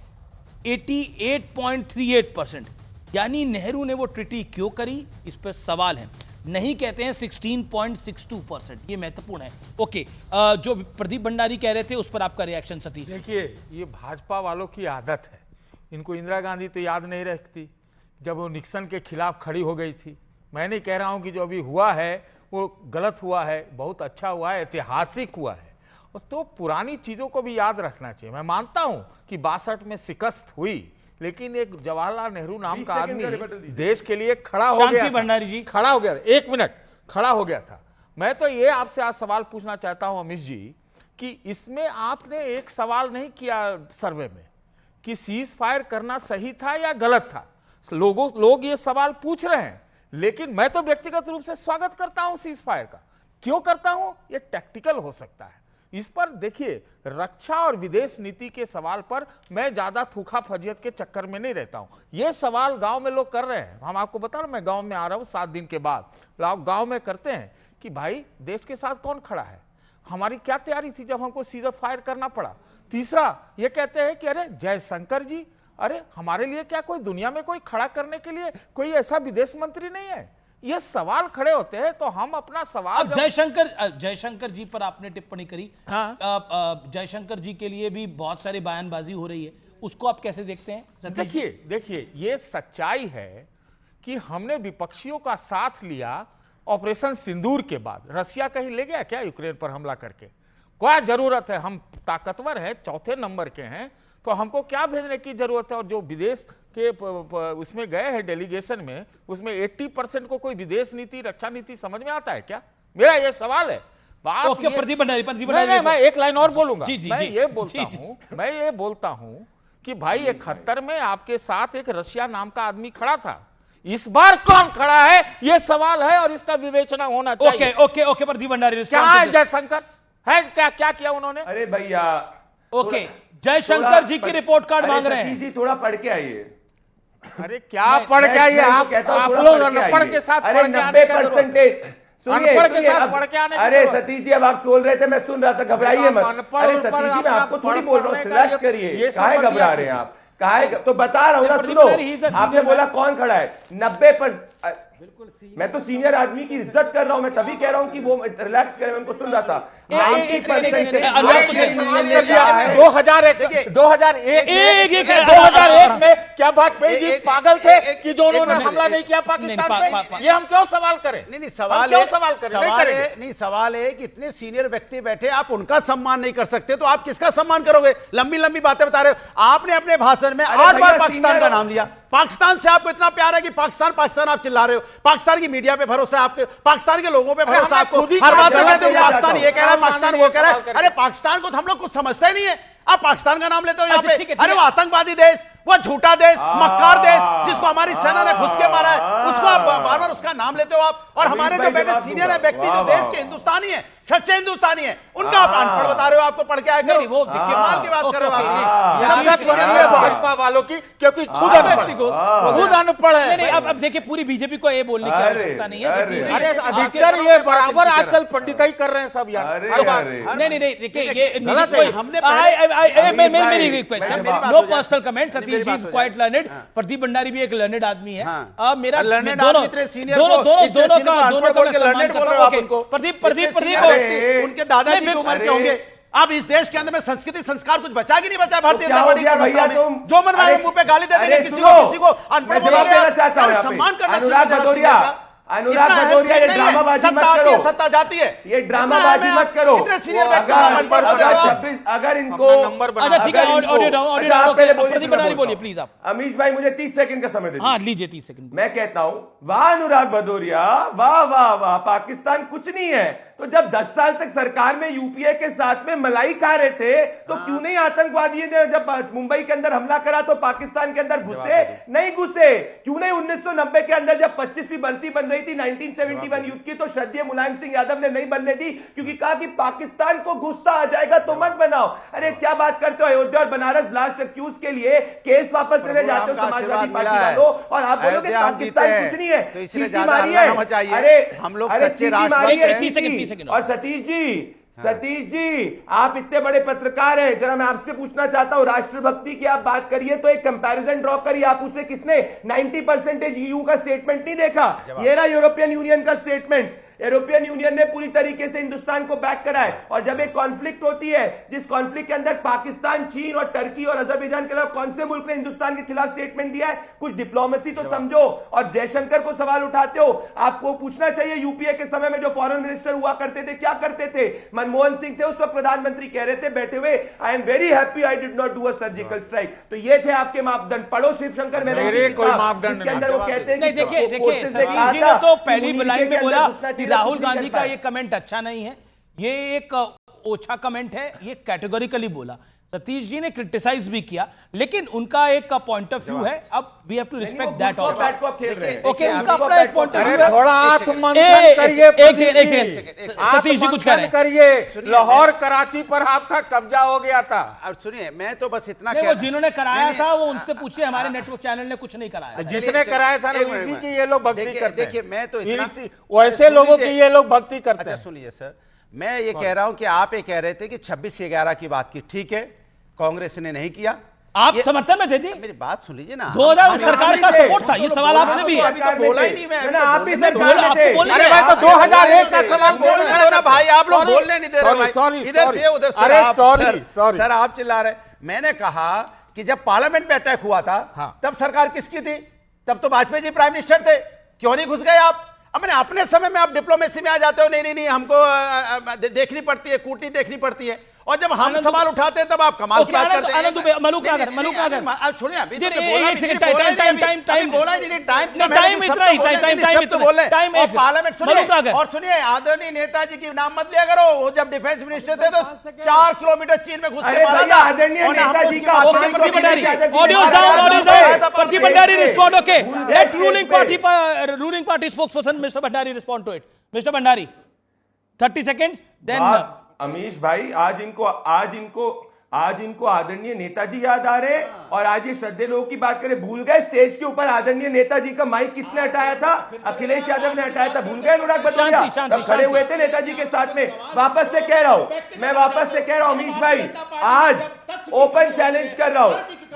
88.38%, यानी नेहरू ने वो ट्रीटी क्यों करी, इस पर सवाल है। नहीं कहते हैं 16.62%, ये महत्वपूर्ण है। ओके, जो प्रदीप भंडारी कह रहे थे उस पर आपका रिएक्शन सतीश। देखिए, ये भाजपा वालों की आदत है, इनको इंदिरा गांधी तो याद नहीं रखती जब वो निक्सन के खिलाफ खड़ी हो गई थी। मैं नहीं कह रहा हूं कि जो अभी हुआ है वो गलत हुआ है, बहुत अच्छा हुआ है, ऐतिहासिक हुआ है, तो पुरानी चीज़ों को भी याद रखना चाहिए। मैं मानता हूं कि 62 में शिकस्त हुई, लेकिन एक जवाहरलाल नेहरू नाम का आदमी देश के लिए खड़ा हो गया, भंडारी जी खड़ा हो गया, 1 मिनट खड़ा हो गया था। मैं तो ये आपसे आज सवाल पूछना चाहता हूं अमीश जी, कि इसमें आपने एक सवाल नहीं किया सर्वे में कि सीज फायर करना सही था या गलत था। लोग ये सवाल पूछ रहे हैं, लेकिन मैं तो व्यक्तिगत रूप से स्वागत करता हूं सीज फायर का। क्यों करता हूं? ये टैक्टिकल हो सकता है। इस पर देखिए, रक्षा और विदेश नीति के सवाल पर मैं ज्यादा थूखा फजियत के चक्कर में नहीं रहता हूं। ये सवाल गांव में लोग कर रहे हैं। हम आपको बता रहे, मैं गांव में आ रहा हूं 7 दिन के बाद, लोग गांव में करते हैं कि भाई देश के साथ कौन खड़ा है, हमारी क्या तैयारी थी जब हमको सीजर फायर करना पड़ा। तीसरा ये कहते हैं कि अरे जयशंकर जी, अरे हमारे लिए क्या कोई दुनिया में कोई खड़ा करने के लिए कोई ऐसा विदेश मंत्री नहीं है। ये सवाल खड़े होते हैं तो हम अपना सवाल, अब जयशंकर जी पर आपने टिप्पणी करी। हाँ। जयशंकर जी के लिए भी बहुत सारी बयानबाजी हो रही है, उसको आप कैसे देखते हैं? देखिए ये सच्चाई है कि हमने विपक्षियों का साथ लिया ऑपरेशन सिंदूर के बाद। रशिया कहीं ले गया क्या यूक्रेन पर हमला करके? क्या जरूरत है? हम ताकतवर हैं, 4थे नंबर के हैं, तो हमको क्या भेजने की जरूरत है? और जो विदेश के उसमें गए हैं डेलीगेशन में, उसमें 80% को कोई विदेश नीति, रक्षा नीति समझ में आता है क्या? मेरा ये सवाल है। प्रदीप भंडारी, मैं एक लाइन और बोलूंगा। मैं ये बोलता हूं कि भाई 71 में आपके साथ एक रशिया नाम का आदमी खड़ा था, इस बार कौन खड़ा है ये सवाल है और इसका विवेचना होना चाहिए। ओके प्रदीप भंडारी, क्या है जयशंकर है, क्या किया उन्होंने? अरे भैया, ओके, जयशंकर जी की रिपोर्ट कार्ड मांग रहे हैं जी, थोड़ा पढ़ के आइए। अरे क्या पढ़ के आइए? आप लोग अनपढ़ के साथ पढ़ के आने का अनपढ़ के साथ पढ़ के आने। अरे सतीश जी, अब आप बोल रहे थे, मैं सुन रहा था, घबराइए मत। अरे सतीश जी, मैं आपको थोड़ी बोल रहा हूँ, रिलैक्स करिए, काहे घबरा रहे हैं आप? काहे? तो बता रहा हूँ ना, सुनो, आपने बोला कौन खड़ा है 90%। मैं तो सीनियर आदमी की इज्जत कर रहा हूं, मैं तभी कह रहा हूं कि वो रिलैक्स करें, मैं उनको सुन रहा था। 2001 में क्या वाजपेयी जी पागल थे कि जो उन्होंने हमला नहीं किया पाकिस्तान पे? ये हम क्यों सवाल करें? नहीं, सवाल है कि इतने सीनियर व्यक्ति बैठे, आप उनका सम्मान नहीं कर सकते तो आप किसका सम्मान करोगे? लंबी लंबी बातें बता रहे हो। आपने अपने भाषण में 8 बार पाकिस्तान का नाम लिया। पाकिस्तान से आपको इतना प्यार है कि पाकिस्तान आप चिल्ला रहे हो। पाकिस्तान की मीडिया पे भरोसा है आपके, पाकिस्तान के लोगों पे भरोसा आपको। हर बात में कहते हो पाकिस्तान ये कह रहा है, पाकिस्तान वो कह रहा है। अरे पाकिस्तान को तो हम लोग कुछ समझते ही नहीं है, आप पाकिस्तान का नाम लेते हो यहाँ पे। अरे वो आतंकवादी देश, वो झूठा देश, मक्कार देश, जिसको हमारी सेना ने घुस के मारा है, उसको आप बार बार उसका नाम लेते हो आप। और हमारे जो बेटे सीनियर है व्यक्ति, जो देश के हिंदुस्तानी है, सच्चे हिंदुस्तानी है, उनका आप अनपढ़ बता रहे हो, आपको पढ़ के आया करो। वो कमाल की बात कर रहे हो भाजपा वालों की, क्योंकि खुद अनपढ़ है। अब देखिए, पूरी बीजेपी को ये बोलने की आवश्यकता नहीं है। अरे अधिकतर ये बराबर आजकल पंडिताई कर रहे हैं सब यार। नहीं, देखिए ये गलत है। हमने मेरी रिक्वेस्ट है, no personal comment. Satish ji is quite learned, Pradeep Bhandari भी एक लर्नेड आदमी है। अब मेरा दोनों प्रदीप उनके दादाजी की उम्र के होंगे। अब इस देश के अंदर में संस्कृति संस्कार कुछ बचा कि नहीं बचा? भारतीय जनता पार्टी जो मन मुंह पे गाली दे देंगे, किसी को अनपढ़ बोलेंगे। सम्मान करना। अनुराग इतना भदौरिया, ये नहीं है। ड्रामाबाजी मत सत्ता आती है, करो। सत्ता जाती है। ये ड्रामाबाजी मत करो। इतने सीनियर अगर इनको नंबर बना अच्छा ठीक है, अगर ऑडियो डाउन, इनको- ऑडियो अच्छा, डाउन। आप पहले ओके, बोलिए, प्रदीप फिर मैं भंडारी बोलता बोलिए हूं। प्लीज आप। अमीश भाई मुझे 30 सेकंड का समय दीजिए। हाँ लीजिए 30 सेकंड। मैं कहता हूं वाह अनुराग भदौरिया, वाह वाह वाह, पाकिस्तान कुछ नहीं है। तो जब 10 साल तक सरकार में यूपीए के साथ में मलाई खा रहे थे तो क्यों नहीं आतंकवादियों ने जब मुंबई के अंदर हमला करा तो पाकिस्तान के अंदर घुसे? नहीं घुसे। क्यों नहीं 1990 के अंदर जब 25वीं बरसी बन रही थी 1971 युद्ध की, तो श्रद्धेय मुलायम सिंह यादव ने नहीं बनने दी, क्योंकि कहा कि पाकिस्तान को गुस्सा आ जाएगा तो मत बनाओ। अरे क्या बात करते हो? अयोध्या और बनारस ब्लास्ट एक्यूज के लिए केस वापस लेने जाते हो समाजवादी पार्टी वालों, और आप बोलोगे पाकिस्तान कुछ नहीं है। तो इसलिए सीटी ज्यादा मारी हल्ला है। न मचाइए। अरे हम लोग अरे सच्चे सीटी राष्ट्रभक्त मारी है। हैं। 30 सेकंड, 30 सेकंड। और सतीश जी आप इतने बड़े पत्रकार हैं, जरा मैं आपसे पूछना चाहता हूं, राष्ट्रभक्ति की आप बात करिए तो एक कंपैरिजन ड्रॉ करिए। आप उससे किसने 90% ईयू का स्टेटमेंट नहीं देखा? ये रहा यूरोपियन यूनियन का स्टेटमेंट। यूरोपियन यूनियन ने पूरी तरीके से हिंदुस्तान को बैक करा है। और जब एक कॉन्फ्लिक्ट होती है, जिस कॉन्फ्लिक्ट के अंदर पाकिस्तान, चीन और टर्की और अजरबैजान के अलावा कौन से मुल्क ने हिंदुस्तान के खिलाफ स्टेटमेंट दिया है? कुछ डिप्लोमेसी तो समझो। और जयशंकर को सवाल उठाते हो, आपको पूछना चाहिए यूपीए के समय में जो फॉरेन मिनिस्टर हुआ करते थे क्या करते थे? मनमोहन सिंह थे उस वक्त प्रधानमंत्री, कह रहे थे बैठे हुए, I am very happy I did not do a surgical strike. तो ये थे आपके मापदंड। पढ़ो शिवशंकर मेरे कोई मापदंड इसके अंदर वो कहते हैं नहीं, कि देखिए कोर्सेज सतीश कहा जी था ने तो कि पहली उन्हीं लाइन के में अंदर बोला घुसना कि चाहिए, राहुल कुछ नहीं गांधी कर का पाए। ये कमेंट अच्छा नहीं है, ये एक ओछा कमेंट है, ये कैटेगोरिकली बोला। सतीश जी ने क्रिटिसाइज भी किया, लेकिन उनका एक पॉइंट ऑफ व्यू है। अब we have to respect that also. Okay, उनका अपना एक पॉइंट ऑफ व्यू है। थोड़ा आत्ममंथन करिए सतीश जी कुछ कह रहे हैं। करिए। लाहौर कराची पर आपका कब्जा हो गया था। अब सुनिए, मैं तो बस इतना नहीं, कह वो जिन्होंने कराया था वो उनसे पूछिए, हमारे नेटवर्क चैनल ने कुछ नहीं कराया। जिसने कराया था ना एक मिनट इसी में। की ये लोग भक्ति देखिए- करते हैं। देखिए, मैं तो इतना- वैसे सुन लोगों की लीजिए। ये लोग भक्ति करते अच्छा हैं। सुनिए सर, मैं ये कह रहा हूं कि आप ये कह रहे थे कि 26/11 की बात की, ठीक है, कांग्रेस ने नहीं किया। आप ये- समर्थन में थे जी? मेरी बात सुन लीजिए ना। 2000 सरकार का सपोर्ट था, ये सवाल आपसे भी है। अभी तो बोला ही नहीं मैं। आप ही नहीं, सरकार में आपको थे। बोलने अरे दे। भाई तो 2001 का सवाल बोलने दो ना भाई, आप लोग बोलने नहीं दे रहे भाई। सॉरी इधर से उधर से अरे आप- सॉरी सर- सॉरी सर आप चिल्ला रहे। मैंने कहा कि जब पार्लियामेंट में अटैक हुआ था तब सरकार किसकी थी? तब तो वाजपेयी जी प्राइम मिनिस्टर थे, क्यों नहीं घुस गए आप? अब मैंने अपने समय में आप डिप्लोमेसी में आ जाते हो, नहीं हमको देखनी पड़ती है, कूटनीति देखनी पड़ती है। और जब हम सवाल उठाते हैं तब आप कमाल की बात करते हैं। आनंद दुबे, मलूक नागर। आप छोड़िए, अभी जी, तो एक बोला भी सेकंड, नहीं, बोला ही नहीं, टाइम बोला ही नहीं, टाइम नहीं, टाइम इतना ही, टाइम तो बोले। टाइम और एक पार्लियामेंट मलूक सुनिए, नागर। और सुनिए, आदरणीय नेताजी की नाम मत लिया करो। वो जब डिफेंस मिनिस्टर थे तो 4 किलोमीटर चीन में घुस अरे के मारा भैया, था। आदरणीय और हमने नेताजी उसकी का बात अपमान नहीं प्रति की। Bhandari, audios down, audios down. Pradeep Bhandari respond. Okay, let ruling party spokesperson mister Bhandari respond to it. Mister Bhandari 30 seconds then. Amish भाई, आज इनको आदरणीय नेताजी याद आ रहे हैं, और आज ये श्रद्धेय लोगों की बात करें, भूल गए स्टेज के ऊपर आदरणीय नेताजी का माइक किसने हटाया था? अखिलेश यादव ने हटाया था, भूल गए? अनुराग भदौरिया तब खड़े हुए थे नेताजी के साथ में। वापस से कह रहा हूं अमीश भाई, आज ओपन चैलेंज कर रहा हूं,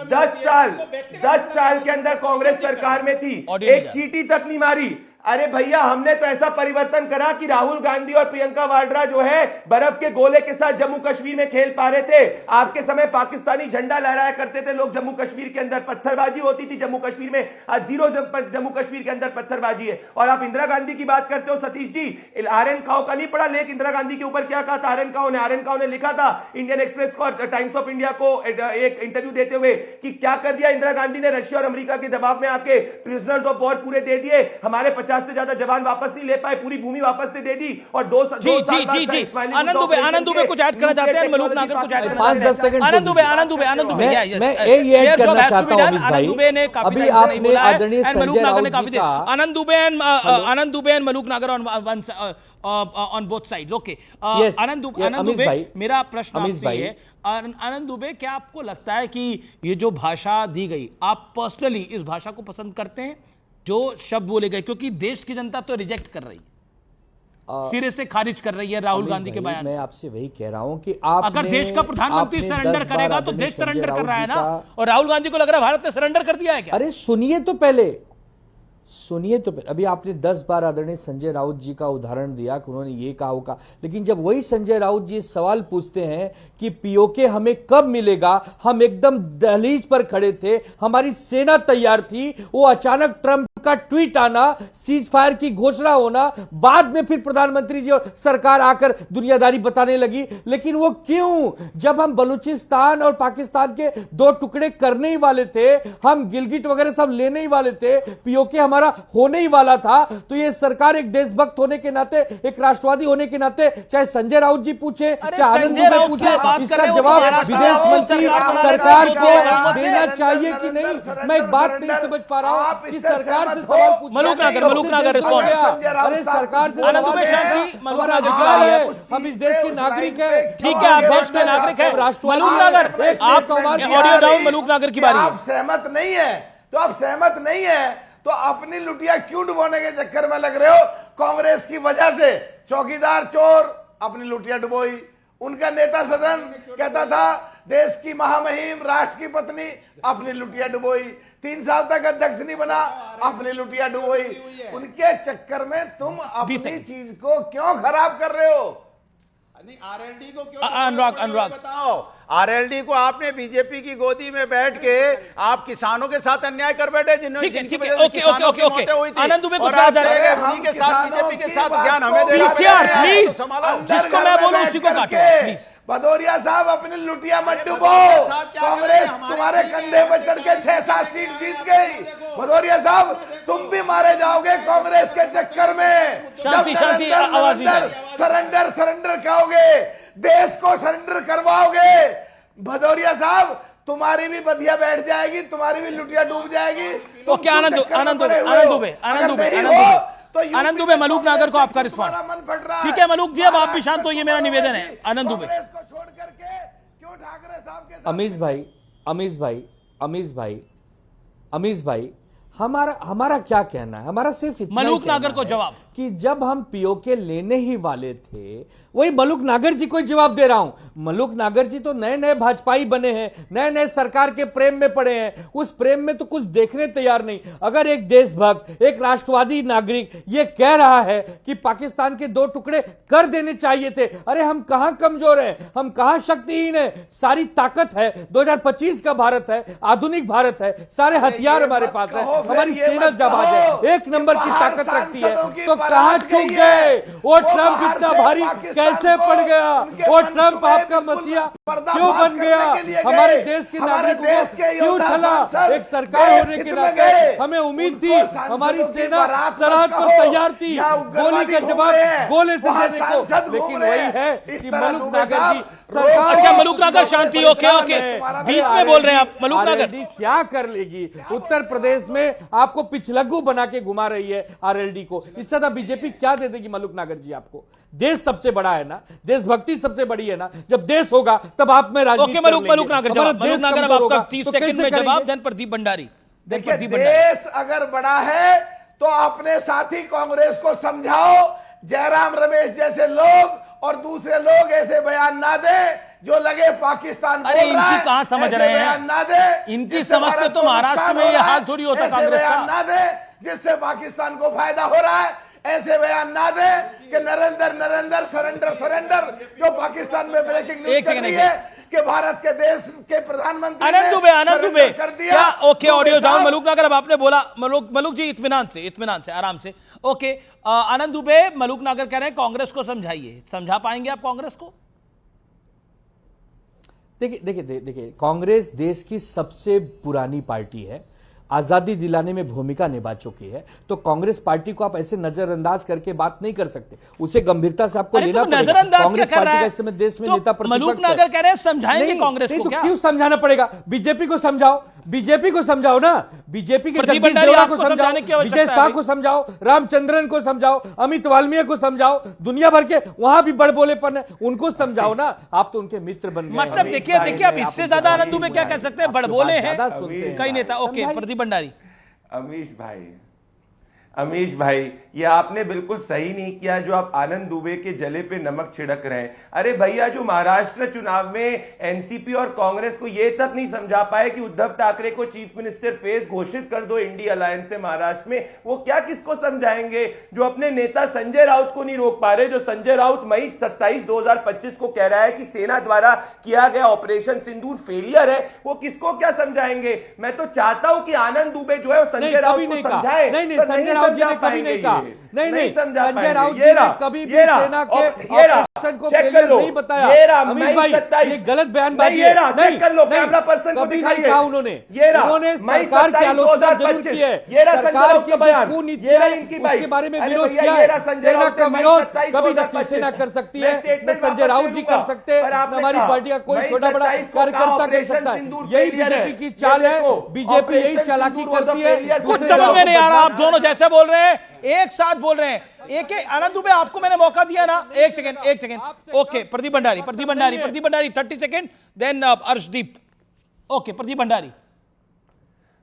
10 साल के अंदर कांग्रेस सरकार में थी, एक चींटी तक नहीं मारी। अरे भैया, हमने तो ऐसा परिवर्तन करा कि राहुल गांधी और प्रियंका वाड्रा जो है बर्फ के गोले के साथ जम्मू कश्मीर में खेल पा रहे थे। आपके समय पाकिस्तानी झंडा लहराया करते थे लोग जम्मू कश्मीर के अंदर, पत्थरबाजी होती थी जम्मू कश्मीर में। आज जीरो जम्मू कश्मीर के अंदर पत्थरबाजी है। और आप इंदिरा गांधी की बात करते हो सतीश जी, आरएन खाओ का नहीं पढ़ा लेख इंदिरा गांधी के ऊपर क्या कहा था आरएन खाओ ने लिखा था इंडियन एक्सप्रेस को, टाइम्स ऑफ इंडिया को एक इंटरव्यू देते हुए कि क्या कर दिया इंदिरा गांधी ने, रशिया और अमेरिका के दबाव में आके प्रिजनर्स ऑफ वॉर पूरे दे दिए, हमारे 50 से ज्यादा जवान वापस नहीं ले पाए, पूरी भूमि वापस से दे दी। और दो साल जी आनंद दुबे कुछ ऐड करना चाहते हैं, मलूक नागर कुछ ऐड करना चाहते हैं। 5-10 सेकंड आनंद दुबे मैं यही ऐड करना चाहता हूं अमीश भाई। अभी आपने आदरणीय संजय राउत जी का आनंद दुबे एंड मलूक नागर ऑन बोथ साइड्स। ओके, आनंद दुबे, मेरा प्रश्न आपसे ये है, आनंद दुबे, क्या आपको लगता है कि ये जो भाषा दी गई, आप पर्सनली इस भाषा को पसंद करते हैं जो शब्द बोले गए? क्योंकि देश की जनता तो रिजेक्ट कर रही है, सिरे से खारिज कर रही है राहुल गांधी के बयान। मैं आपसे वही कह रहा हूं कि आप अगर देश का प्रधानमंत्री सरेंडर करेगा तो देश सरेंडर कर रहा है ना, और राहुल गांधी को लग रहा है भारत ने सरेंडर कर दिया है क्या? अरे सुनिए तो पहले, सुनिए तो अभी आपने 10 बार आदरणीय संजय राउत जी का उदाहरण दिया कि उन्होंने ये कहा होगा, लेकिन जब वही संजय राउत जी सवाल पूछते हैं कि पीओके हमें कब मिलेगा, हम एकदम दहलीज पर खड़े थे, हमारी सेना तैयार थी, वो अचानक ट्रंप का ट्वीट आना, सीज फायर की घोषणा होना, बाद में फिर प्रधानमंत्री जी और सरकार आकर दुनियादारी बताने लगी। लेकिन वो क्यों? जब हम बलूचिस्तान और पाकिस्तान के 2 टुकड़े करने ही वाले थे, हम गिलगिट वगैरह सब लेने ही वाले थे, पीओके हमारा होने ही वाला था, तो ये सरकार एक देशभक्त होने के नाते, एक राष्ट्रवादी होने के नाते, चाहे संजय राउत जी पूछे, चाहे आनंद दुबे पूछे, इसका जवाब विदेश मंत्री सरकार को देना चाहिए कि नहीं। मैं एक बात नहीं समझ पा रहा हूं कि सरकार से सवाल पूछना, मलूक नागर रिस्पॉन्ड। अरे सरकार से आनंद दुबे शांति, मलूक नागर की बारी है। हम इस देश के नागरिक हैं। ठीक है, आप देश के नागरिक हैं। मलूक नागर, आप ऑडियो डाउन, मलूक नागर की बारी है। आप सहमत नहीं है तो आप सहमत नहीं है तो अपनी लुटिया क्यों डुबोने के चक्कर में लग रहे हो? कांग्रेस की वजह से चौकीदार चोर अपनी लुटिया डुबोई, उनका नेता सदन कहता था देश की महामहिम राष्ट्र की पत्नी अपनी लुटिया डुबोई, 3 साल तक अध्यक्ष नहीं बना, अपनी लुटिया डुबोई। उनके चक्कर में तुम अपनी चीज को क्यों खराब कर रहे हो? आरएलडी को क्यों? अनुराग बताओ, आरएलडी को आपने बीजेपी की गोदी में बैठ के आप किसानों के साथ अन्याय कर बैठे, जिनकी वजह से किसानों की मौतें हुई थी। आनंद दुबे को और आप चले उन्हीं के साथ, बीजेपी के साथ ज्ञान हमें दे रहे हैं। प्लीज, जिसको मैं बोलूं उसी को काटो प्लीज। भदौरिया साहब अपनी लुटिया मत डुबो। कांग्रेस तुम्हारे कंधे पर चढ़ के 6-7 सीट जीत गई। भदौरिया साहब तुम भी मारे जाओगे कांग्रेस के चक्कर में। शांति शांति, आवाज नहीं। सरेंडर कहोगे, देश को सरेंडर करवाओगे। भदौरिया साहब तुम्हारी भी बधिया बैठ जाएगी, तुम्हारी भी लुटिया डूब जाएगी। ओके, आनंद दुबे, मलूक नागर को आपका रिस्पॉन्ड। ठीक है मलूक जी, अब आप भी शांत होइए, मेरा निवेदन है। आनंद दुबे, अमीश भाई, हमारा क्या कहना है? हमारा सिर्फ इतना मलूक नागर को जवाब कि जब हम पीओके लेने ही वाले थे, वही मलूक नागर जी को जवाब दे रहा हूं। मलूक नागर जी तो नए भाजपाई बने हैं, नए सरकार के प्रेम में पड़े हैं, उस प्रेम में तो कुछ देखने तैयार नहीं। अगर एक देशभक्त, एक राष्ट्रवादी नागरिक ये कह रहा है कि पाकिस्तान के 2 टुकड़े कर देने चाहिए थे, अरे हम कहां कमजोर हैं, हम कहां शक्तिहीन हैं? सारी ताकत है, 2025 का भारत है, आधुनिक भारत है, सारे हथियार हमारे पास है, हमारी सेना जाबाज है, 1 नंबर की ताकत रखती है, तो कहां चूक गए? वो ट्रंप इतना भारी कैसे पड़ गया? वो ट्रंप आपका मसीहा क्यों बन गया? हमारे देश के नागरिकों को क्यों छला? एक सरकार होने के नाते हमें उम्मीद थी, हमारी सेना सरहद पर तैयार थी गोली का जवाब गोले से देने को, लेकिन वही है कि मलूक नागर जी सरकार। अच्छा मलूक नागर, शांति। ओके, बीच में बोल रहे हैं आप। मलूक नागर क्या कर लेगी? उत्तर प्रदेश में आपको पिछलग्गू बना के घुमा रही है आरएलडी को। इससे ज्यादा बीजेपी क्या दे देगी मलूक नागर जी आपको? देश सबसे बड़ा है ना, देशभक्ति सबसे बड़ी है ना। जब देश होगा तब आप में राजनीति। ओके मलूक नागर जवाब। मलूक नागर अब आपका 30 सेकंड में जवाब, देन प्रदीप भंडारी। देश अगर बड़ा है तो अपने साथी कांग्रेस को समझाओ, जयराम रमेश जैसे लोग और दूसरे लोग ऐसे बयान ना दे जो लगे पाकिस्तान। अरे इनकी कहां समझ रहे हैं? ना दे इनकी समझते तो महाराष्ट्र में ये हाल थोड़ी होता कांग्रेस का। ना दे जिससे पाकिस्तान को फायदा हो रहा है, ऐसे बयान ना दे कि नरेंद्र सरेंडर जो पाकिस्तान में ब्रेकिंग न्यूज कर रही है कि भारत के देश के प्रधानमंत्री आनंद दुबे क्या? Okay, audio down. मलूक नागर, अब आपने बोला, मलूक जी इत्मीनान से आराम से। ओके, आनंद दुबे, मलूक नागर कह रहे हैं कांग्रेस को समझाइए। समझा पाएंगे आप कांग्रेस को? देखिए, कांग्रेस देश की सबसे पुरानी पार्टी है, आजादी दिलाने में भूमिका निभा चुकी है, तो कांग्रेस पार्टी को आप ऐसे नजरअंदाज करके बात नहीं कर सकते, उसे गंभीरता से आपको लेना पड़ेगा। नजरअंदाज क्या कर रहा है? इस समय देश में तो नेता मलूक नागर कह रहे हैं समझाएंगे कांग्रेस को। क्या क्यों समझाना पड़ेगा? बीजेपी को समझाओ ना, बीजेपी के जगदीश देवड़ा को समझाओ, विजय शाह को समझाओ, रामचंद्रन को समझाओ, अमित वाल्मीकि को समझाओ, दुनिया भर के वहां भी बड़बोलेपन है, उनको समझाओ ना। आप तो उनके मित्र बन गए। मतलब देखिए अब इससे ज्यादा आनंद दुबे क्या कह सकते हैं? बड़बोले हैं कई नेता। ओके, प्रदीप भंडारी। अमीश भाई, अमीश भाई, ये आपने बिल्कुल सही नहीं किया जो आप आनंद दुबे के जले पे नमक छिड़क रहे हैं। अरे भैया, जो महाराष्ट्र चुनाव में एनसीपी और कांग्रेस को ये तक नहीं समझा पाए कि उद्धव ठाकरे को चीफ मिनिस्टर फेस घोषित कर दो इंडिया अलायंस से महाराष्ट्र में, वो क्या किसको समझाएंगे? जो अपने नेता संजय राउत को नहीं रोक पा रहे, जो संजय राउत मई 27, 2025 को कह रहा है कि सेना द्वारा किया गया ऑपरेशन सिंदूर फेलियर है, वो किसको क्या समझाएंगे? मैं तो चाहता हूं कि आनंद दुबे जो है वो संजय राउत को समझाए। नहीं, संजय राउत जी ने कभी नहीं कहा। नहीं, संजय राउत जी ने कभी भी सेना के ऑपरेशन को फेलियर नहीं बताया। अमीश भाई, ये गलत बयानबाजी है। नहीं, कभी नहीं कहा उन्होंने। उन्होंने सरकार की आलोचना जरूर की है, सरकार की जो कुनीति है उसके बारे में विरोध किया है। सेना का विरोध कभी न शिवसेना कर सकती है, न संजय राउत जी कर सकते हैं, न हमारी पार्टी का कोई छोटा बड़ा कार्यकर्ता कर सकता है। यही बीजेपी की चाल है, बीजेपी यही चालाकी करती है। कुछ समझ में नहीं आ रहा, आप दोनों जैसे बोल रहे हैं, एक साथ बोल रहे हैं। एक आनंद दुबे, आपको मैंने मौका दिया ना, एक second. Okay, Pradeep Bhandari 30 second, then Arshdeep. Okay, Pradeep Bhandari.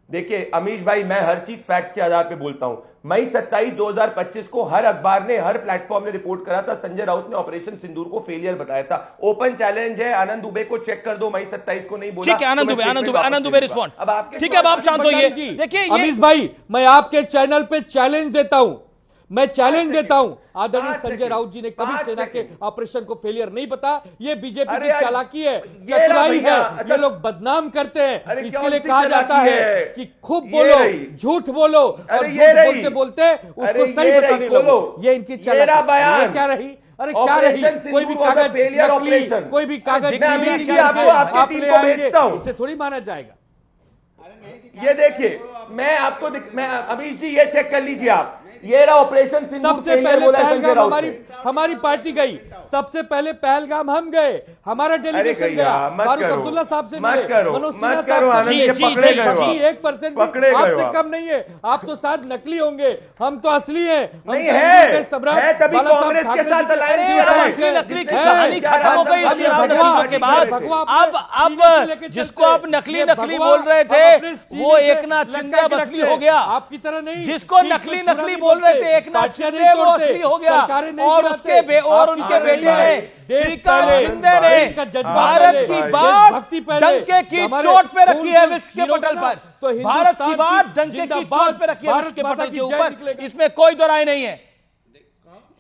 देखिए अमीश भाई, मैं हर चीज फैक्ट्स के आधार पे बोलता हूं। मई 27, 2025 को हर अखबार ने, हर प्लेटफॉर्म ने रिपोर्ट करा था, संजय राउत ने ऑपरेशन सिंदूर को फेलियर बताया था। ओपन चैलेंज है, आनंद दुबे को चेक कर दो, मई 27 को नहीं बोला। ठीक है, आनंद दुबे रिस्पॉन्ड। ठीक है, अब आप शांत होइए। देखिए अमीश भाई, मैं आपके चैनल पे चैलेंज देता हूं, मैं चैलेंज देता हूं, आदरणीय संजय राउत जी ने कभी सेना के ऑपरेशन को फेलियर नहीं बताया। ये बीजेपी की चालाकी है, चतुराई है, ये लोग बदनाम करते हैं। इसके लिए कहा जाता है कि खूब बोलो, झूठ बोलो, और झूठ बोलते बोलते उसको सही बताने लगो। ये इनकी चालाकी क्या रही? अरे क्या रही? कोई भी कागज नकली, कोई भी कागज आप ले आएंगे, इसे थोड़ी माना जाएगा। ये देखिए, मैं आपको अमीश जी ये चेक कर लीजिए आप, ये रहा ऑपरेशन सिंदूर। सबसे पहले पहलगाम हमारी पार्टी गई, सबसे पहले पहलगाम हम गए, हमारा डेलीगेशन गया, फारूक अब्दुल्ला साहब से मिले, मनोज सिन्हा साहब से 1% आपसे कम नहीं है। आप तो शायद नकली होंगे, हम तो असली हैं। नहीं है, तभी कांग्रेस के साथ असली नकली की कहानी खत्म हो गई इस चुनाव नतीजों के बाद। अब जिसको आप नकली बोल रहे थे, वो एकनाथ शिंदे अब असली हो गया। आपकी तरह नहीं, जिसको नकली बोल रहे थे एकनाथ शिंदे, वो असली हो गया। और उसके और उनके बेटे ने, श्रीकांत शिंदे ने, भारत की बात डंके की चोट पे रखी है विश्व के पटल पर। भारत की बात डंके की चोट पे रखी है विश्व के पटल के ऊपर, इसमें कोई दो राय नहीं है।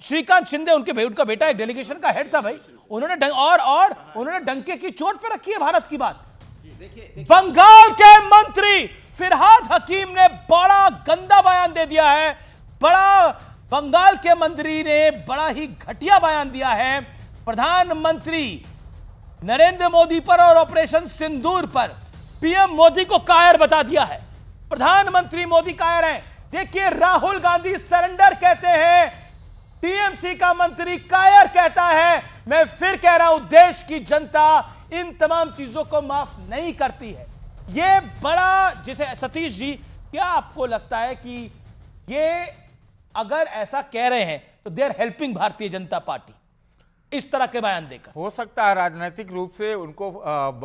श्रीकांत शिंदे उनका बेटा एक डेलीगेशन का हेड था भाई, उन्होंने उन्होंने डंके की चोट पे रखी है भारत की बात। बंगाल के मंत्री फिरहाद हकीम ने बड़ा गंदा बयान दे दिया है। बंगाल के मंत्री ने बड़ा ही घटिया बयान दिया है प्रधानमंत्री नरेंद्र मोदी पर और ऑपरेशन सिंदूर पर। पीएम मोदी को कायर बता दिया है, प्रधानमंत्री मोदी कायर हैं। देखिए, राहुल गांधी सरेंडर कहते हैं, टीएमसी का मंत्री कायर कहता है। मैं फिर कह रहा हूं, देश की जनता इन तमाम चीजों को माफ नहीं करती है। यह बड़ा, जिसे सतीश जी, क्या आपको लगता है कि ये अगर ऐसा कह रहे हैं तो they are helping Bharatiya Janata party इस तरह के बयान देकर? हो सकता है राजनीतिक रूप से उनको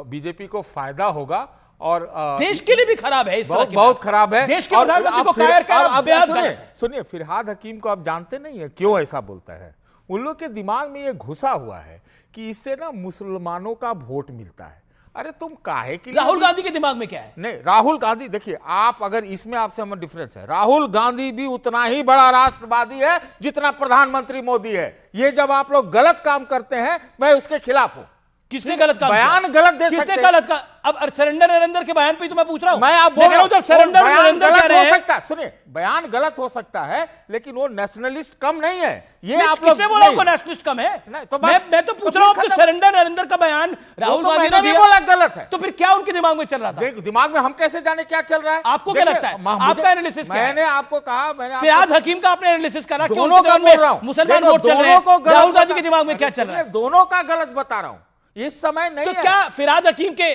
बीजेपी को फायदा होगा, और देश के लिए भी खराब है, इस तरह की बहुत खराब है। देश के प्रधानमंत्री को कायर कहना। सुनिए, फिरहाद हकीम को आप जानते नहीं है क्यों ऐसा बोलता है। उन लोग के दिमाग में ये घुसा हुआ है कि इससे ना मुसलमानों का वोट मिलता है। अरे तुम काहे के लिए? राहुल गांधी के दिमाग में क्या है? नहीं, राहुल गांधी, देखिए आप, अगर इसमें आपसे हम डिफरेंस है, राहुल गांधी भी उतना ही बड़ा राष्ट्रवादी है जितना प्रधानमंत्री मोदी है। ये जब आप लोग गलत काम करते हैं, मैं उसके खिलाफ हूं। किसने गलत काम? बयान गलत दे सकते हैं। गलत का अब सरेंडर नरेंद्र के बयान पे तो मैं पूछ रहा हूं। मैं आप बोल रहा हूं, जब सरेंडर नरेंद्र कह रहे हैं, हो सकता है, सुनिए, बयान गलत हो सकता है, लेकिन वो नेशनलिस्ट कम नहीं है। ये आप लोग किसने बोला उनको नेशनलिस्ट कम है? नहीं, तो मैं तो पूछ रहा हूं, तो सरेंडर नरेंद्र का बयान राहुल गांधी ने बोला गलत है, तो फिर क्या उनके दिमाग में चल रहा था? दिमाग में हम कैसे जाने क्या चल रहा है? आपको क्या लगता है? आपका एनालिसिस क्या है? मैंने आपको कहा, फिरहाद हकीम का आपने एनालिसिस करा, दोनों का बोल रहा हूं, मुसलमान वोट चल रहे हैं, राहुल गांधी के दिमाग में क्या चल रहा है? दोनों का गलत बता रहा हूं, इस समय नहीं तो है। क्या फिरहाद हकीम के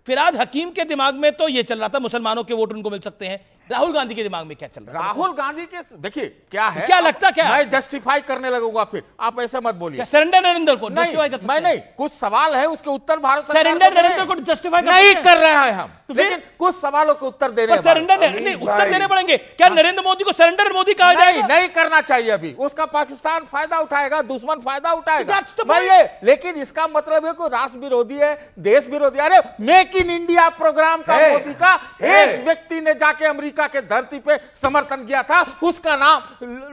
फिराद हकीम के दिमाग में तो ये चल रहा था मुसलमानों के वोट उनको मिल सकते हैं, राहुल गांधी के दिमाग में क्या चल रहा है? राहुल गांधी के देखिए क्या है, क्या लगता क्या? मैं जस्टिफाई करने लगूंगा, फिर आप ऐसे मत बोलिए। सरेंडर नरेंद्र को नहीं, जस्टिफाई कर सकते मैं हैं? नहीं, कुछ सवाल है उसके उत्तर भारत सरकार सरेंडर नरेंद्र को जस्टिफाई नहीं कर रहे हैं हम, तो फिर? लेकिन कुछ सवालों के उत्तर देने सरेंडर नहीं, उत्तर देने पड़ेंगे। क्या नरेंद्र मोदी को सरेंडर मोदी कहा जाएगा? नहीं करना चाहिए अभी, उसका पाकिस्तान फायदा उठाएगा, दुश्मन फायदा उठाएगा। That's the भाई ये, लेकिन इसका मतलब है कि राष्ट्र विरोधी है, देश विरोधी। अरे मेक इन इंडिया प्रोग्राम का मोदी का एक व्यक्ति ने जाके अमेरिका के धरती पे समर्थन किया था, उसका नाम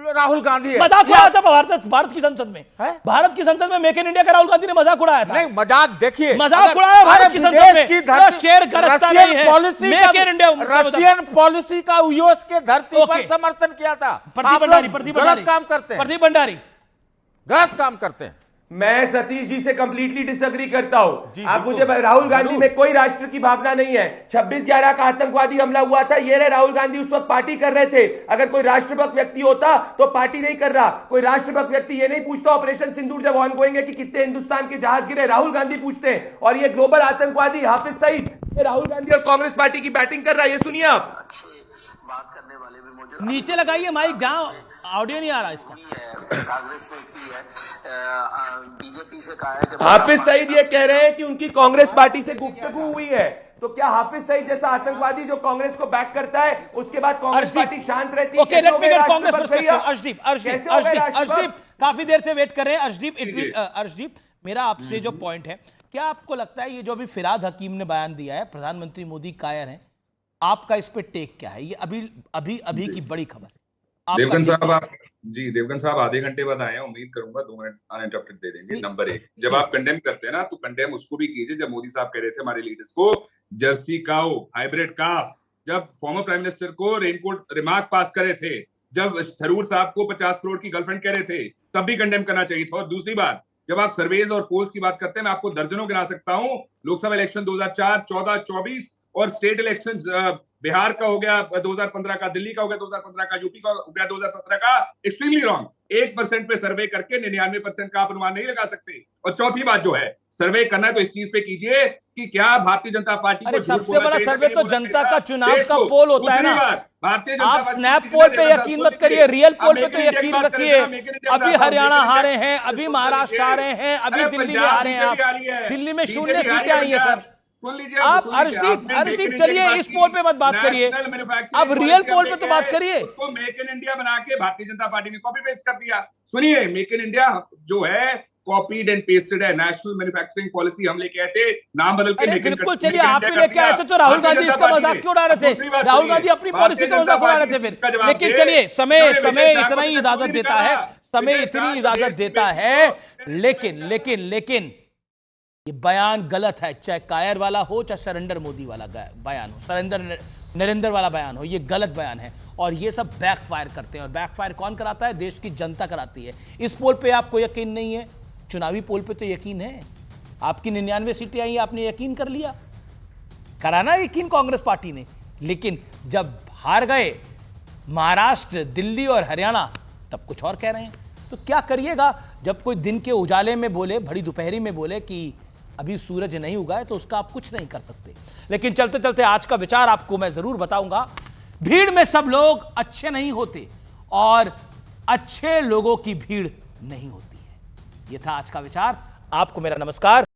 राहुल गांधी है। मजाक उड़ाया था भारत की संसद में, भारत की संसद में मेक इन इंडिया का राहुल गांधी ने मजाक उड़ाया था। नहीं मजाक देखिए, मजाक उड़ाया भारत की संसद में, शेयर गरजता नहीं है, make in India Russian policy का यूएस के धरती पर समर्थन किया था। प्रदीप भंडारी गलत काम करते हैं, प्रदीप भंडारी गलत काम करते हैं। मैं सतीश जी से कंप्लीटली डिसएग्री करता हूं। आप मुझे, राहुल गांधी में कोई राष्ट्र की भावना नहीं है। 26/11 का आतंकवादी हमला हुआ था, ये रहे राहुल गांधी उस वक्त पार्टी कर रहे थे। अगर कोई राष्ट्रभक्त व्यक्ति होता तो पार्टी नहीं कर रहा। कोई राष्ट्रभक्त व्यक्ति ये नहीं पूछता ऑपरेशन सिंदूर जब ऑनगोइंग है कि कितने हिंदुस्तान के जहाज गिरे, राहुल गांधी पूछते हैं। और ये ग्लोबल आतंकवादी हाफिज सईद, ये राहुल गांधी और कांग्रेस पार्टी की बैटिंग कर रहा है। ये सुनिए आप, बात करने वाले भी मौजूद, नीचे लगाइए माइक, जहां ऑडियो नहीं आ रहा इसका। कांग्रेस ने की है, बीजेपी से कहा है कि हाफिज सईद ये कह रहे हैं कि उनकी कांग्रेस पार्टी से गुफ्तगू हुई है। तो क्या हाफिज सईद जैसा आतंकवादी जो कांग्रेस को बैक करता है, उसके बाद कांग्रेस पार्टी शांत रहती है? Okay, let me gate Congress perspective. Arshdeep काफी देर से वेट कर रहे हैं। अर्शदीप, मेरा आपसे जो पॉइंट है, क्या आपको लगता है ये जो अभी फिराद हकीम ने बयान दिया है, प्रधानमंत्री मोदी कायर हैं, आपका इस पे टेक क्या है? ये अभी की बड़ी खबर है। देवगन साहब आधे घंटे बाद आए हैं, उम्मीद करूंगा 2 मिनट अनइंटरप्टेड दे देंगे। नंबर 1, जब आप कंडेम करते हैं ना, तो कंडेम उसको भी कीजिए जब मोदी साहब कह रहे थे हमारे लीडर्स को जर्सी काऊ, हाइब्रिड काफ, जब फॉर्मर प्राइम मिनिस्टर को रेनकोट रिमार्क पास करे थे, जब थरूर साहब को 50 करोड़ की गर्लफ्रेंड कह रहे थे, तब भी कंडेम करना चाहिए था। और दूसरी बात, जब आप सर्वेज और पोल्स की बात करते हैं, मैं आपको दर्जनों गिना सकता हूं। लोकसभा इलेक्शन 2004, 14, 24 और स्टेट इलेक्शन बिहार का हो गया 2015 का, दिल्ली का हो गया 2015 का, यूपी का हो गया 2017 का, एक्सट्रीमली रॉन्ग। 1% पे सर्वे करके 99% का आप अनुमान नहीं लगा सकते। और चौथी बात जो है, सर्वे करना है तो इस चीज पे कीजिए कि क्या भारतीय जनता पार्टी को सबसे बड़ा सर्वे तो जनता का चुनाव का पोल होता है ना। आप स्नैप पोल पे यकीन मत करिए, रियल पोल पे तो यकीन रखिए। अभी हरियाणा हारे हैं, अभी महाराष्ट्र आ रहे हैं, अभी दिल्ली में आ रहे हैं। आप दिल्ली में 0 सीटें आई है सर। आप अर्शदीप चलिए, इस पोल पे मत बात करिए, अब रियल पोल पे तो बात करिए। उसको मेक इन इंडिया बना के भारतीय जनता पार्टी ने कॉपी पेस्ट कर दिया। सुनिए, मेक इन इंडिया जो है कॉपीड एंड पेस्टेड है। नेशनल मैन्युफैक्चरिंग पॉलिसी हम लेके आए थे, नाम बदल के बिल्कुल। चलिए, आप ही लेके आए थे तो राहुल गांधी इसका मजाक क्यों उड़ा रहे थे? राहुल गांधी अपनी पॉलिसी का मजाक उड़ा रहे थे फिर। लेकिन चलिए, समय इतना ही इजाजत देता है, समय इतनी इजाजत देता है। लेकिन ये बयान गलत है, चाहे कायर वाला हो, चाहे सरेंडर मोदी वाला बयान हो, सरेंडर नरेंद्र वाला बयान हो, ये गलत बयान है। और ये सब बैकफायर करते हैं, और बैकफायर कौन कराता है? देश की जनता कराती है। इस पोल पे आपको यकीन नहीं है, चुनावी पोल पे तो यकीन है। आपकी 99 सीटें आई, आपने यकीन कर लिया, कराना यकीन कांग्रेस पार्टी ने। लेकिन जब हार गए महाराष्ट्र, दिल्ली और हरियाणा, तब कुछ और कह रहे हैं। तो क्या करिएगा, जब कोई दिन के उजाले में बोले, बड़ी दोपहरी में बोले कि अभी सूरज नहीं उगा है, तो उसका आप कुछ नहीं कर सकते। लेकिन चलते चलते आज का विचार आपको मैं जरूर बताऊंगा। भीड़ में सब लोग अच्छे नहीं होते, और अच्छे लोगों की भीड़ नहीं होती है। यह था आज का विचार। आपको मेरा नमस्कार।